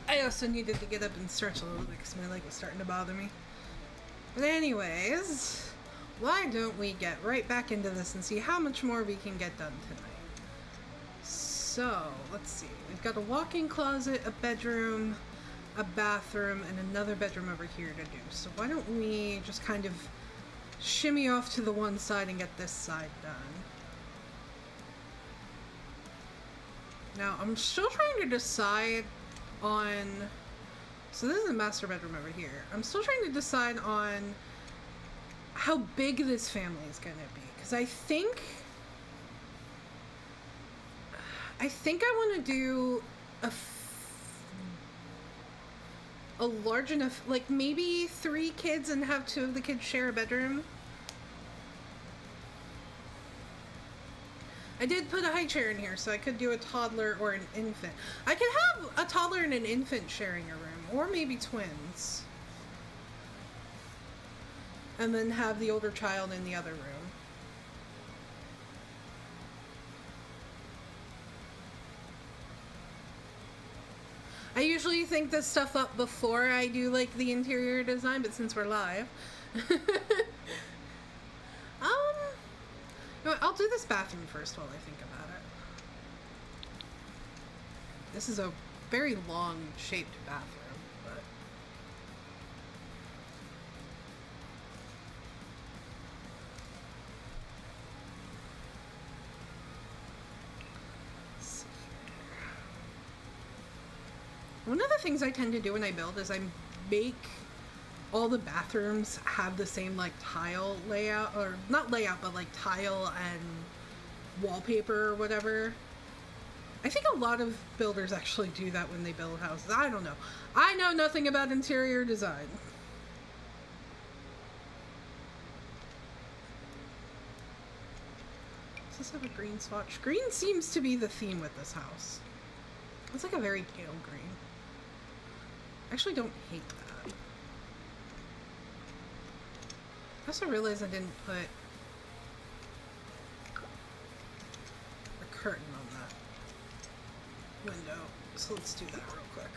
I also needed to get up and stretch a little bit because my leg was starting to bother me. But anyways, why don't we get right back into this and see how much more we can get done tonight. So, let's see. We've got a walk-in closet, a bedroom, a bathroom, and another bedroom over here to do. So why don't we just kind of shimmy off to the one side and get this side done. Now, I'm still trying to decide on... So this is the master bedroom over here. I'm still trying to decide on how big this family is going to be. Because I think I want to do a large enough, like maybe 3 kids and have 2 of the kids share a bedroom. I did put a high chair in here, so I could do a toddler or an infant. I could have a toddler and an infant sharing a room, or maybe twins. And then have the older child in the other room. I usually think this stuff up before I do like the interior design, but since we're live. You know what, I'll do this bathroom first while I think about it. This is a very long shaped bathroom, but let's see here. One of the things I tend to do when I build is I make all the bathrooms have the same like tile layout, or not layout, but like tile and wallpaper or whatever. I think a lot of builders actually do that when they build houses. I don't know. I know nothing about interior design. Does this have a green swatch? Green seems to be the theme with this house. It's like a very pale green. I actually don't hate that. I also realized I didn't put a curtain on that window, so let's do that real quick.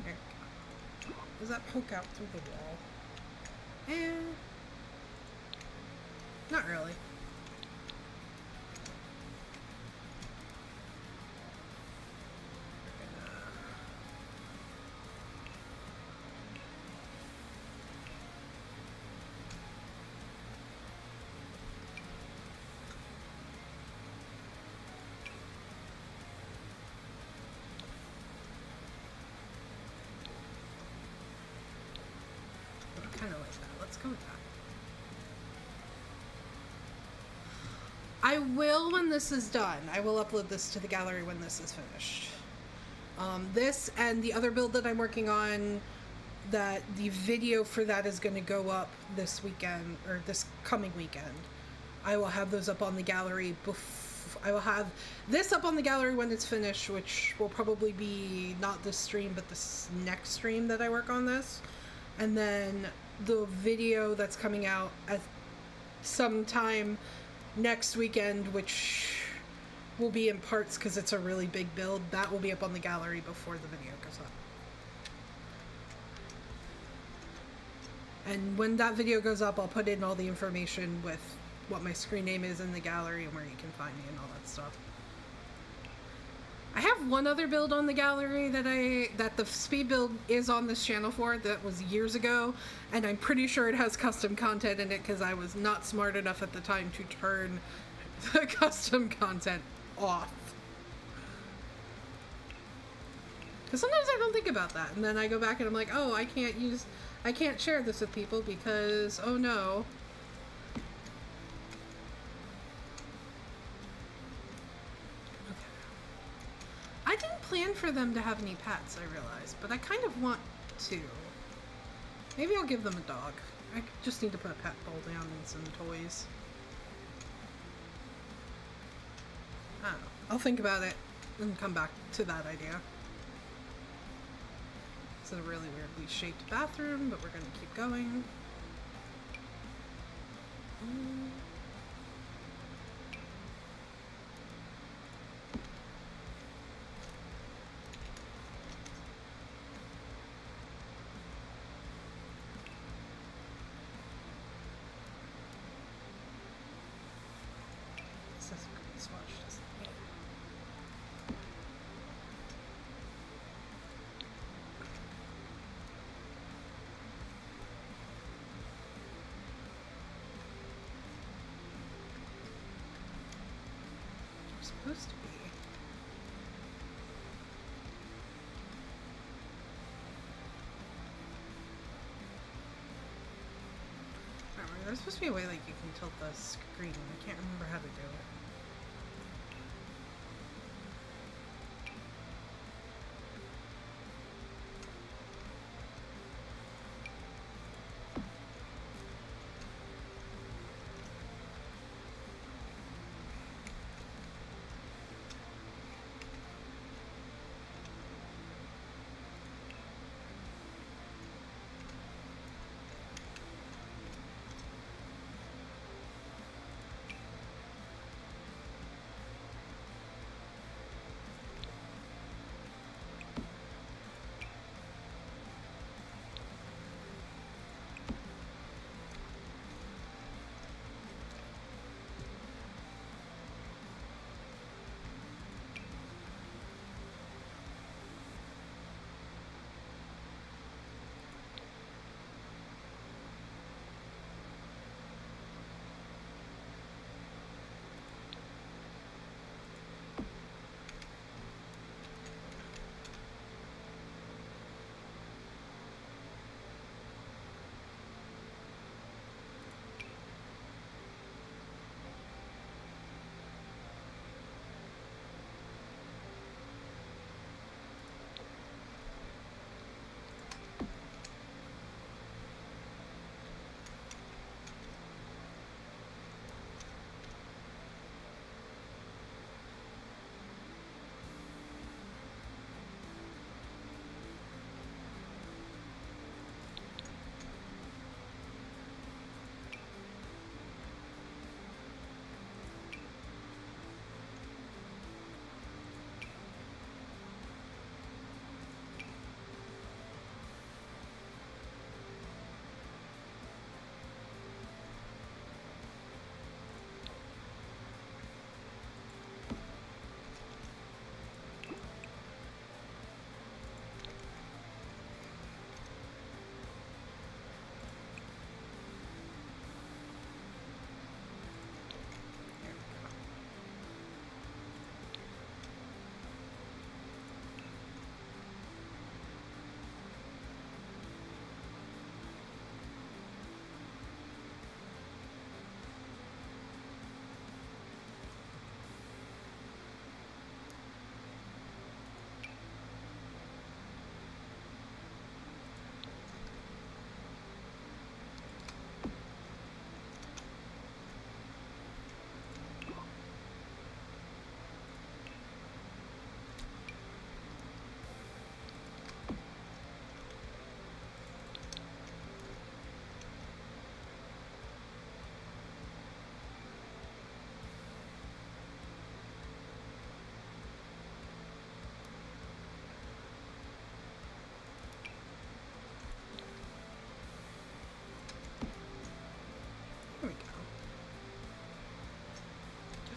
There we go. Does that poke out through the wall? Not really. Kind of like that. Let's go with that. I will when this is done. I will upload this to the gallery when this is finished. This and the other build that I'm working on, that the video for that is going to go up this weekend, or this coming weekend. I will have those up on the gallery I will have this up on the gallery when it's finished, which will probably be not this stream, but this next stream that I work on this. And then the video that's coming out at sometime next weekend, which will be in parts because it's a really big build, that will be up on the gallery before the video goes up. And when that video goes up, I'll put in all the information with what my screen name is in the gallery and where you can find me and all that stuff. I have one other build on the gallery that the speed build is on this channel for. That was years ago, and I'm pretty sure it has custom content in it because I was not smart enough at the time to turn the custom content off. Because sometimes I don't think about that, and then I go back and I'm like, oh, I can't share this with people because, oh no. I didn't plan for them to have any pets, I realized, but I kind of want to. Maybe I'll give them a dog. I just need to put a pet bowl down and some toys. I don't know. I'll think about it and come back to that idea. It's a really weirdly shaped bathroom, but we're going to keep going. green swatch, doesn't it? It's supposed to be. There's supposed to be a way like you can tilt the screen. I can't remember how to do it.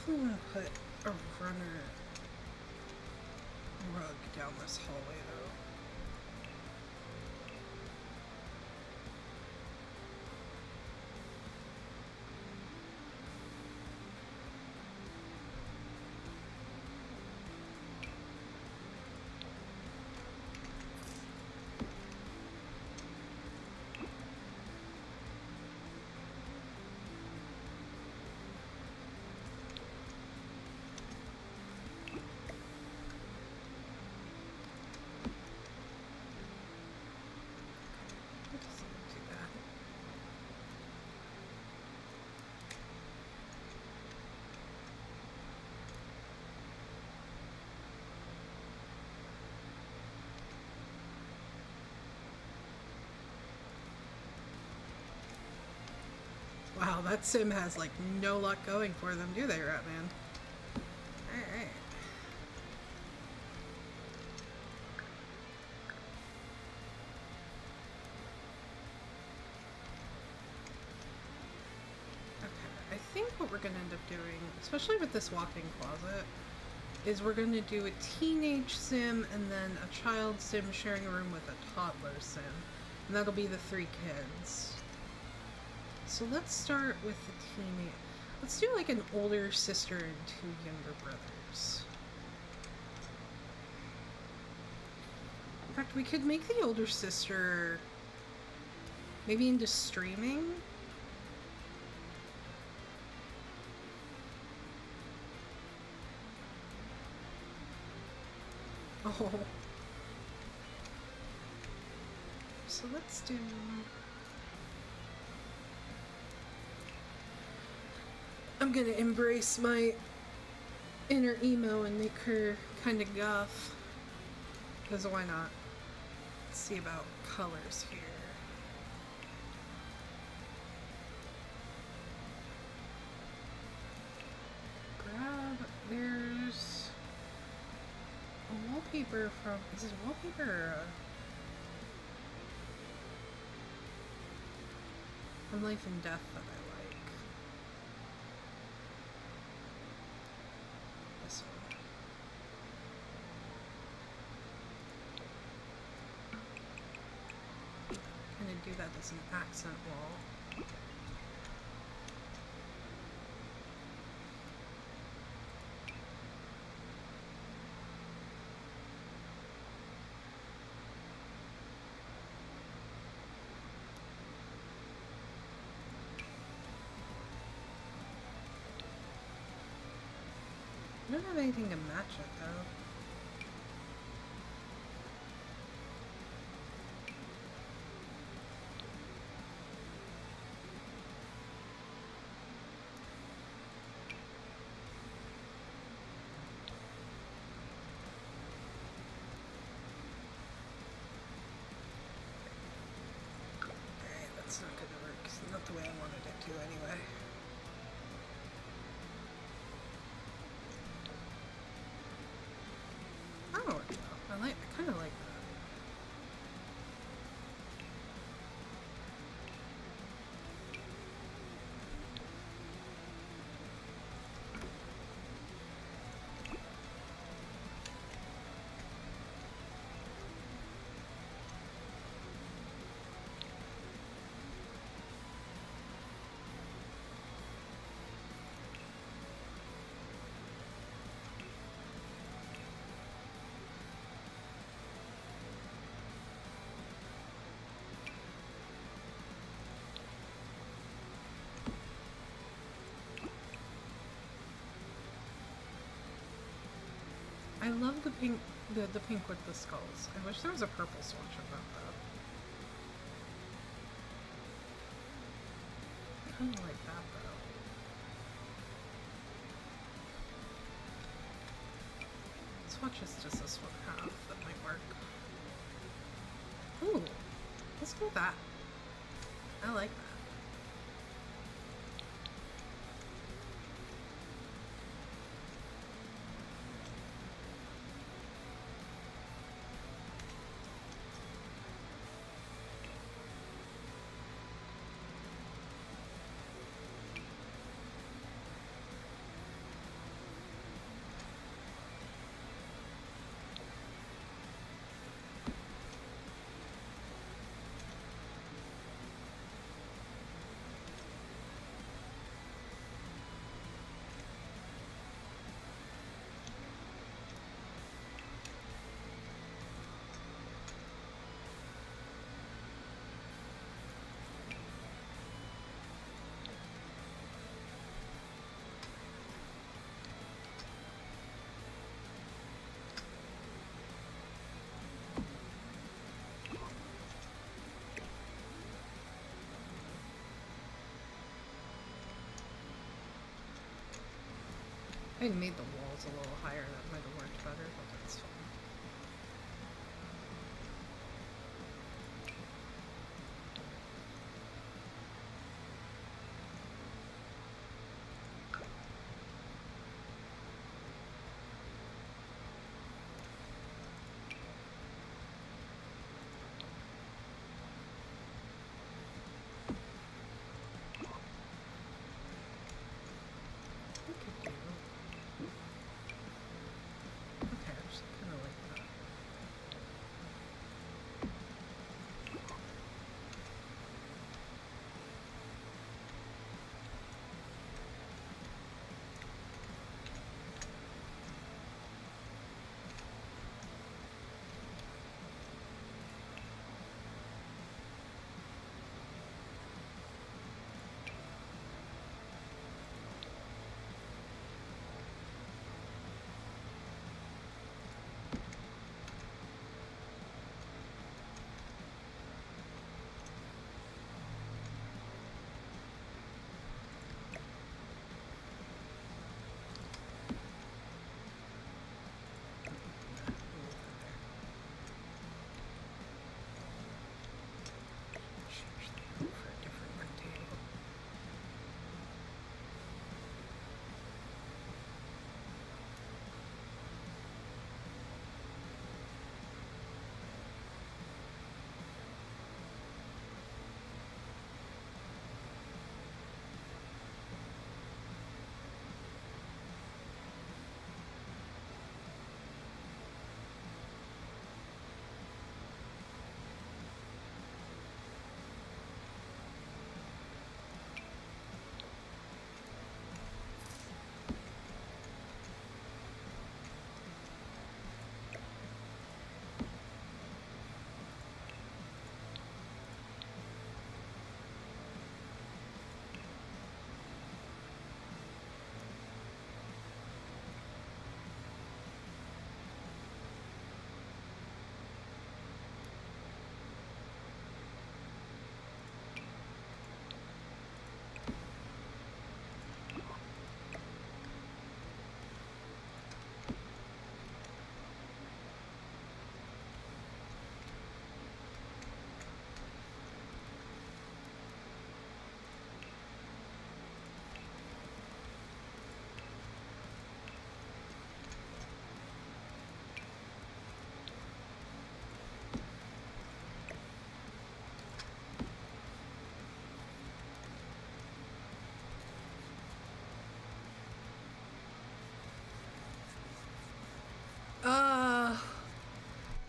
definitely want to put a runner rug down this hallway though. Wow, that sim has like no luck going for them, do they, Ratman? Alright. Okay, I think what we're gonna end up doing, especially with this walk-in closet, is we're gonna do a teenage sim and then a child sim sharing a room with a toddler sim. And that'll be the 3 kids. So let's start with the teenage. Let's do like an older sister and 2 younger brothers. In fact, we could make the older sister maybe into streaming. Oh. So let's do... I'm gonna embrace my inner emo and make her kind of goth. Because why not? Let's see about colors here. There's a wallpaper from... Is this wallpaper or from Life and Death that I like? This one. I'm gonna do that as an accent wall. I don't have anything to match it though. Alright, that's not gonna work. It's not the way I wanted it to anyway. I kind of like that. I love the pink, the pink with the skulls. I wish there was a purple swatch of that though. I kind of like that though. Swatch is just this one half. That might work. Ooh, let's go with that. I like that. I made the walls a little higher, that might have worked better, but that's fine.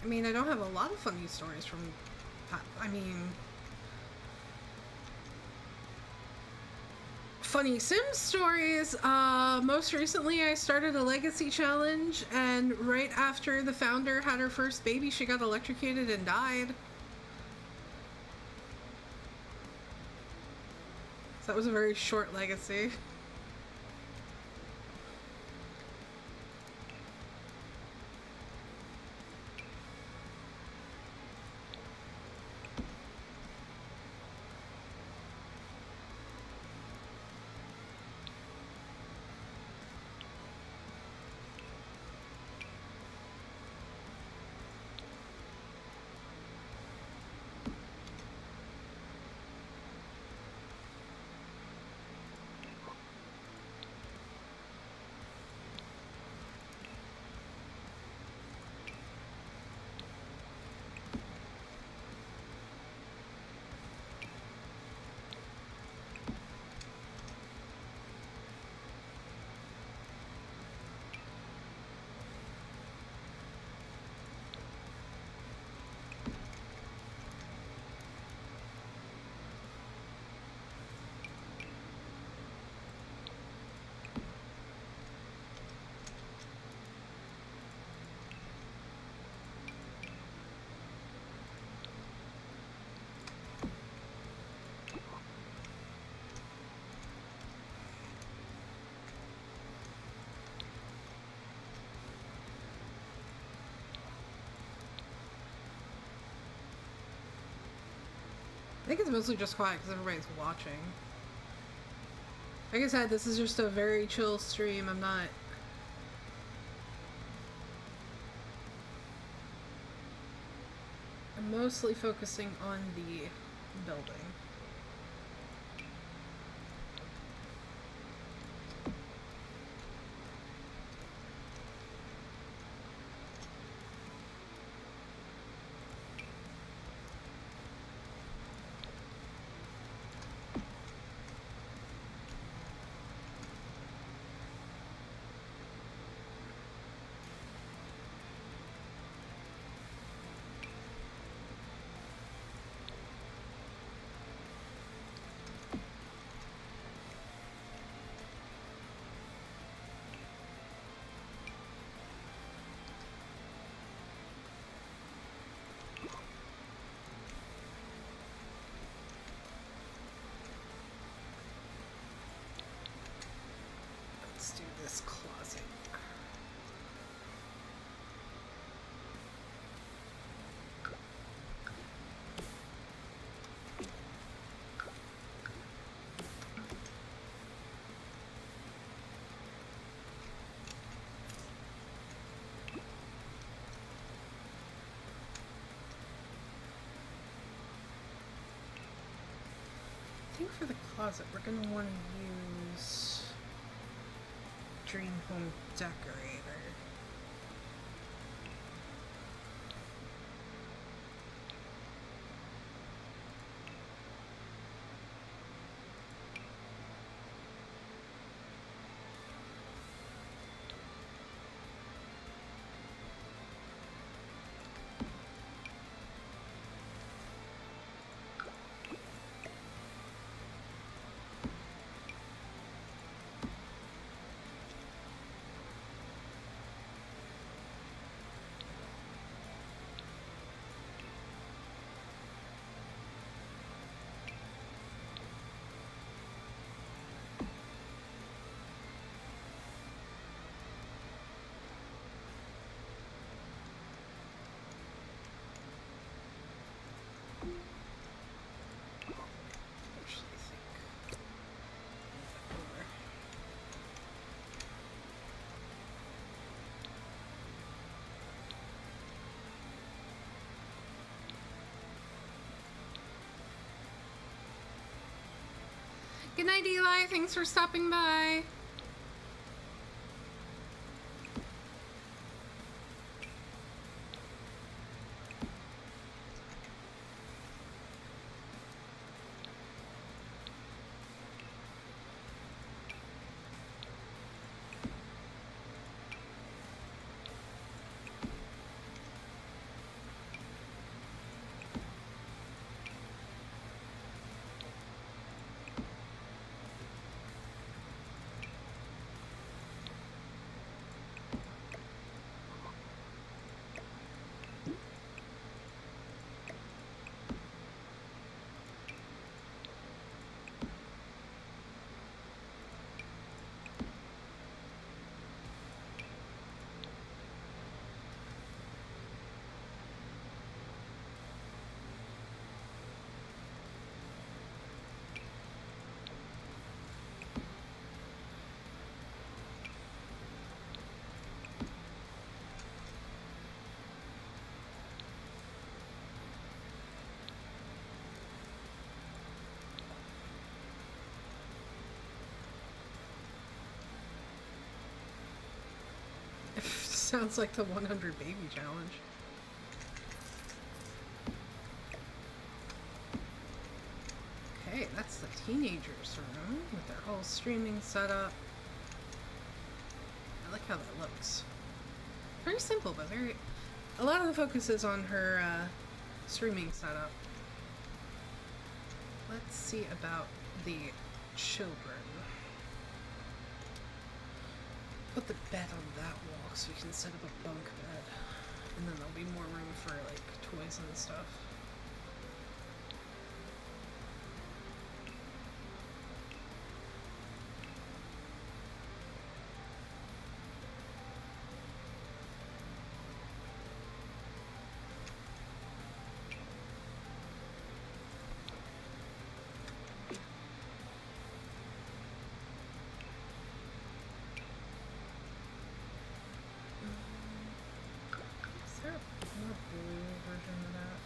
I mean, I don't have a lot of funny stories from... I mean... Funny Sims stories. Most recently I started a legacy challenge, and right after the founder had her first baby, she got electrocuted and died. So that was a very short legacy. I think it's mostly just quiet because everybody's watching. Like I said, this is just a very chill stream. I'm mostly focusing on the building. Let's do this closet. I think for the closet, we're going to want to use Dream Home Decorator. Good night, Eli. Thanks for stopping by. Sounds like the 100 baby challenge. Okay, that's the teenagers room with their whole streaming setup. I like how that looks. Very simple, but very... A lot of the focus is on her streaming setup. Let's see about the children. Put the bed on that wall so we can set up a bunk bed. And then there'll be more room for, like, toys and stuff. Is there a more blue version of that?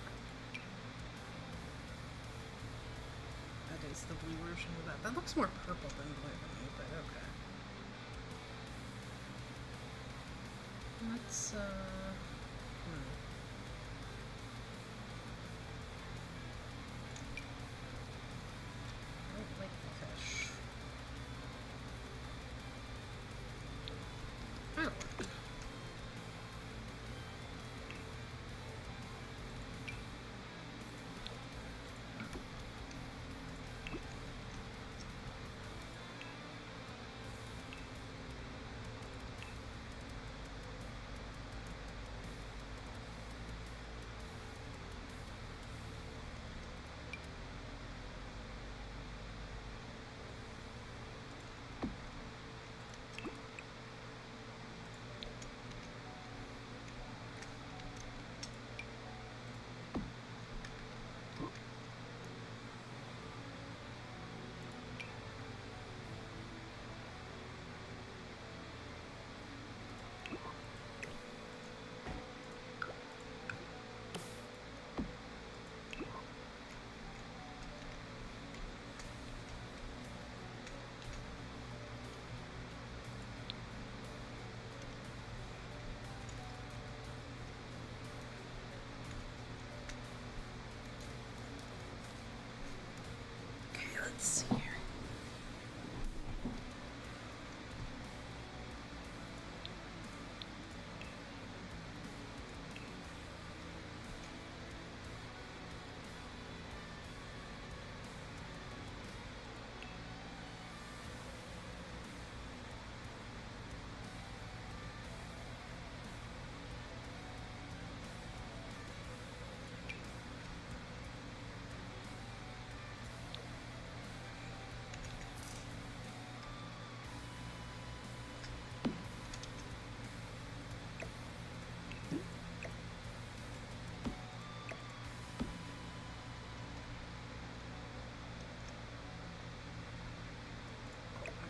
That is the blue version of that. That looks more purple than blue to me, but okay. Let's, I don't like the fish. That'll work. Let's see here.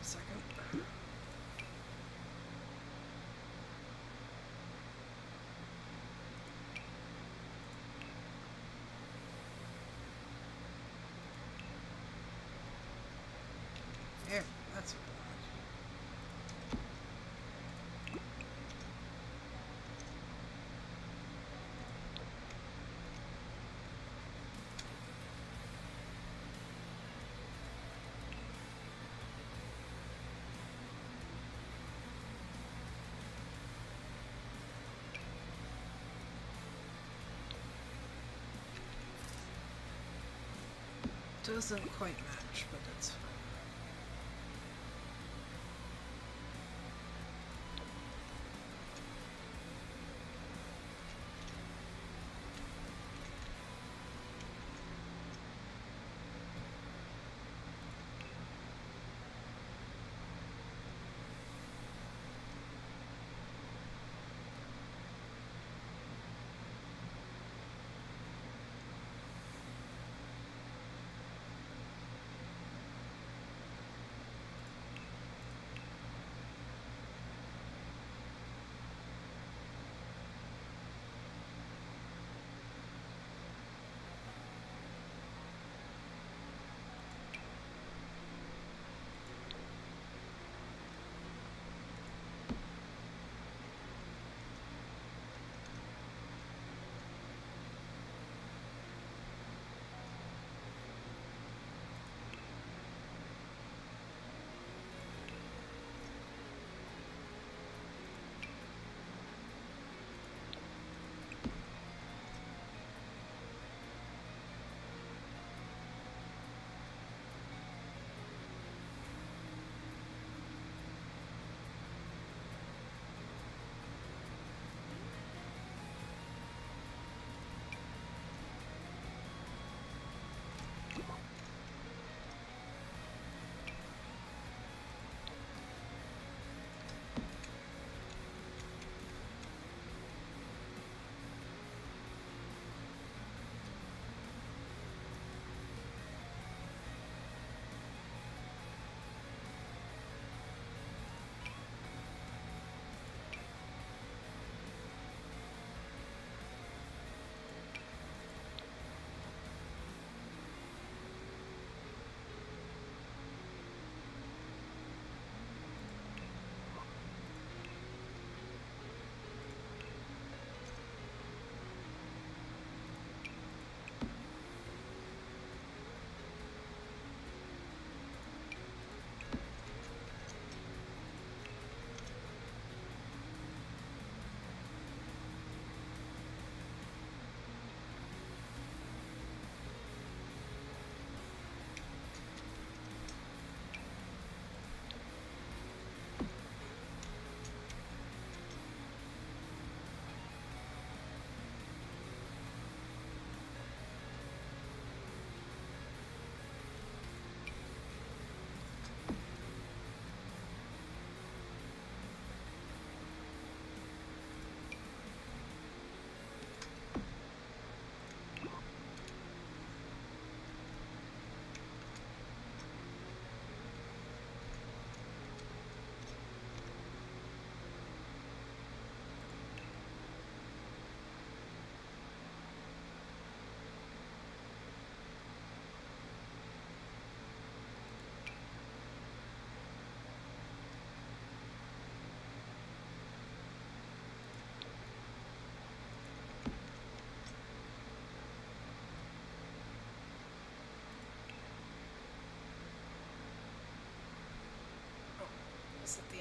Second. There, that's what I want. Doesn't quite match, but it's fine.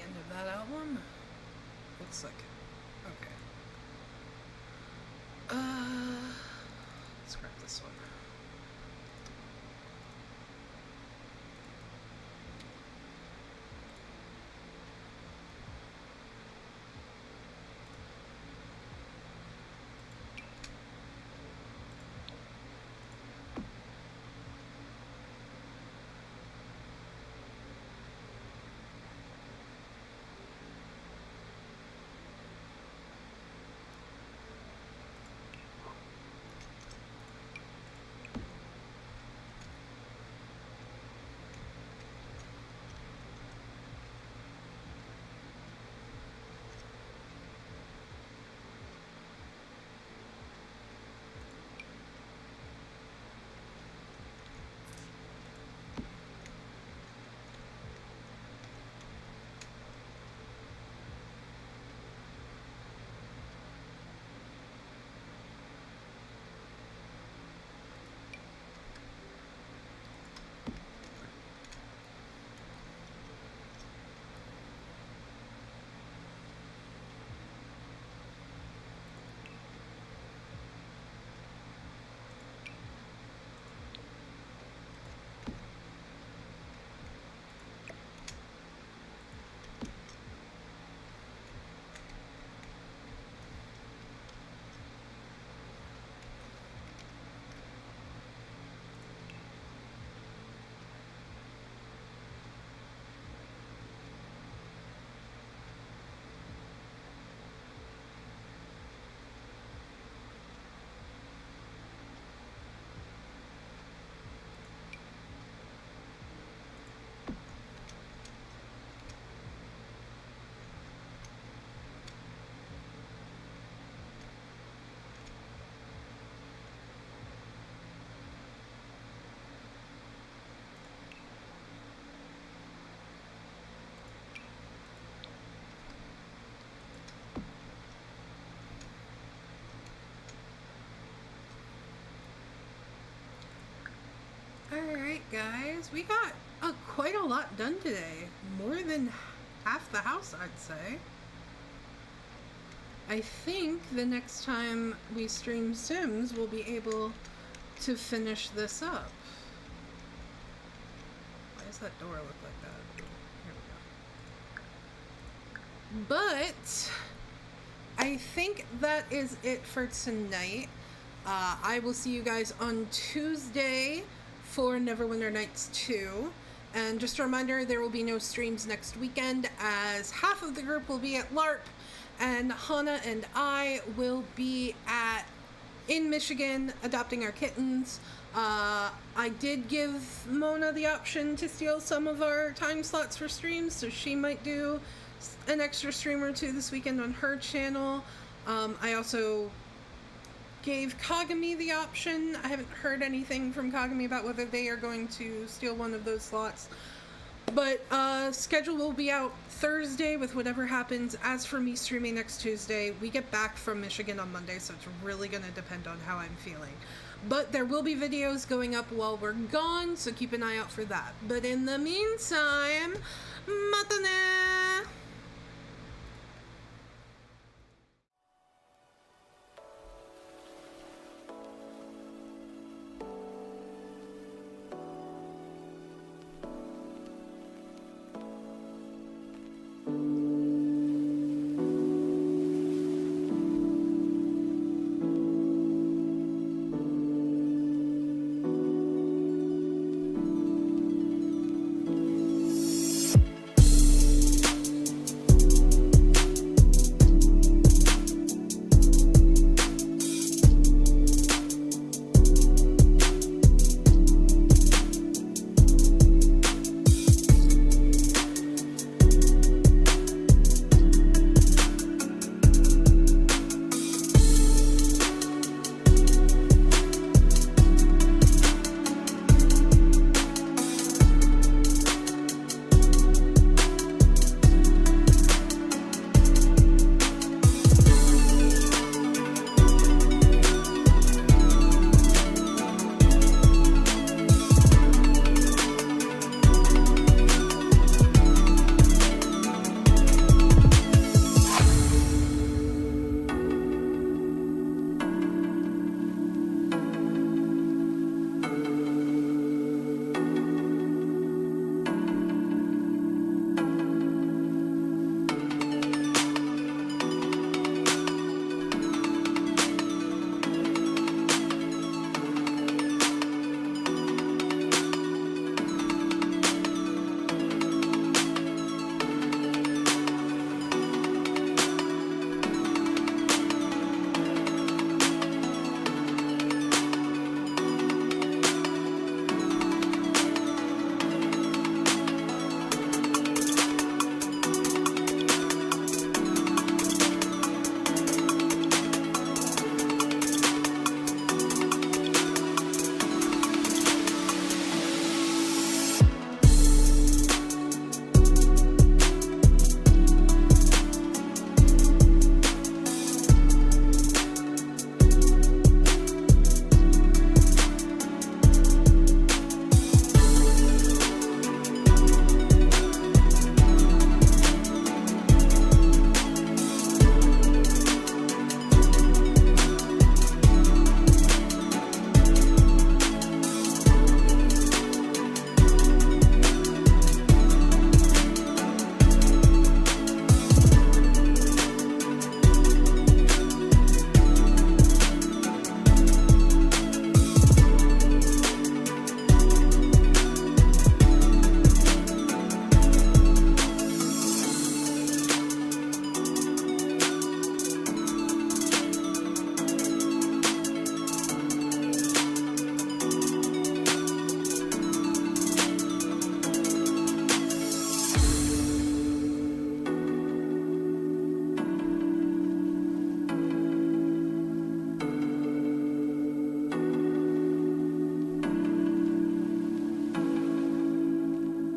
end of that album. Looks like okay. Let's grab this one. Alright guys, we got quite a lot done today. More than half the house, I'd say. I think the next time we stream Sims, we'll be able to finish this up. Why does that door look like that? Here we go. But I think that is it for tonight. I will see you guys on Tuesday for Neverwinter Nights 2. And just a reminder, there will be no streams next weekend as half of the group will be at LARP and Hannah and I will be in Michigan adopting our kittens. I did give Mona the option to steal some of our time slots for streams, so she might do an extra stream or two this weekend on her channel. I also gave Kage the option. I haven't heard anything from Kage about whether they are going to steal one of those slots. But schedule will be out Thursday with whatever happens. As for me streaming next Tuesday, we get back from Michigan on Monday, so it's really going to depend on how I'm feeling. But there will be videos going up while we're gone, so keep an eye out for that. But in the meantime, matane!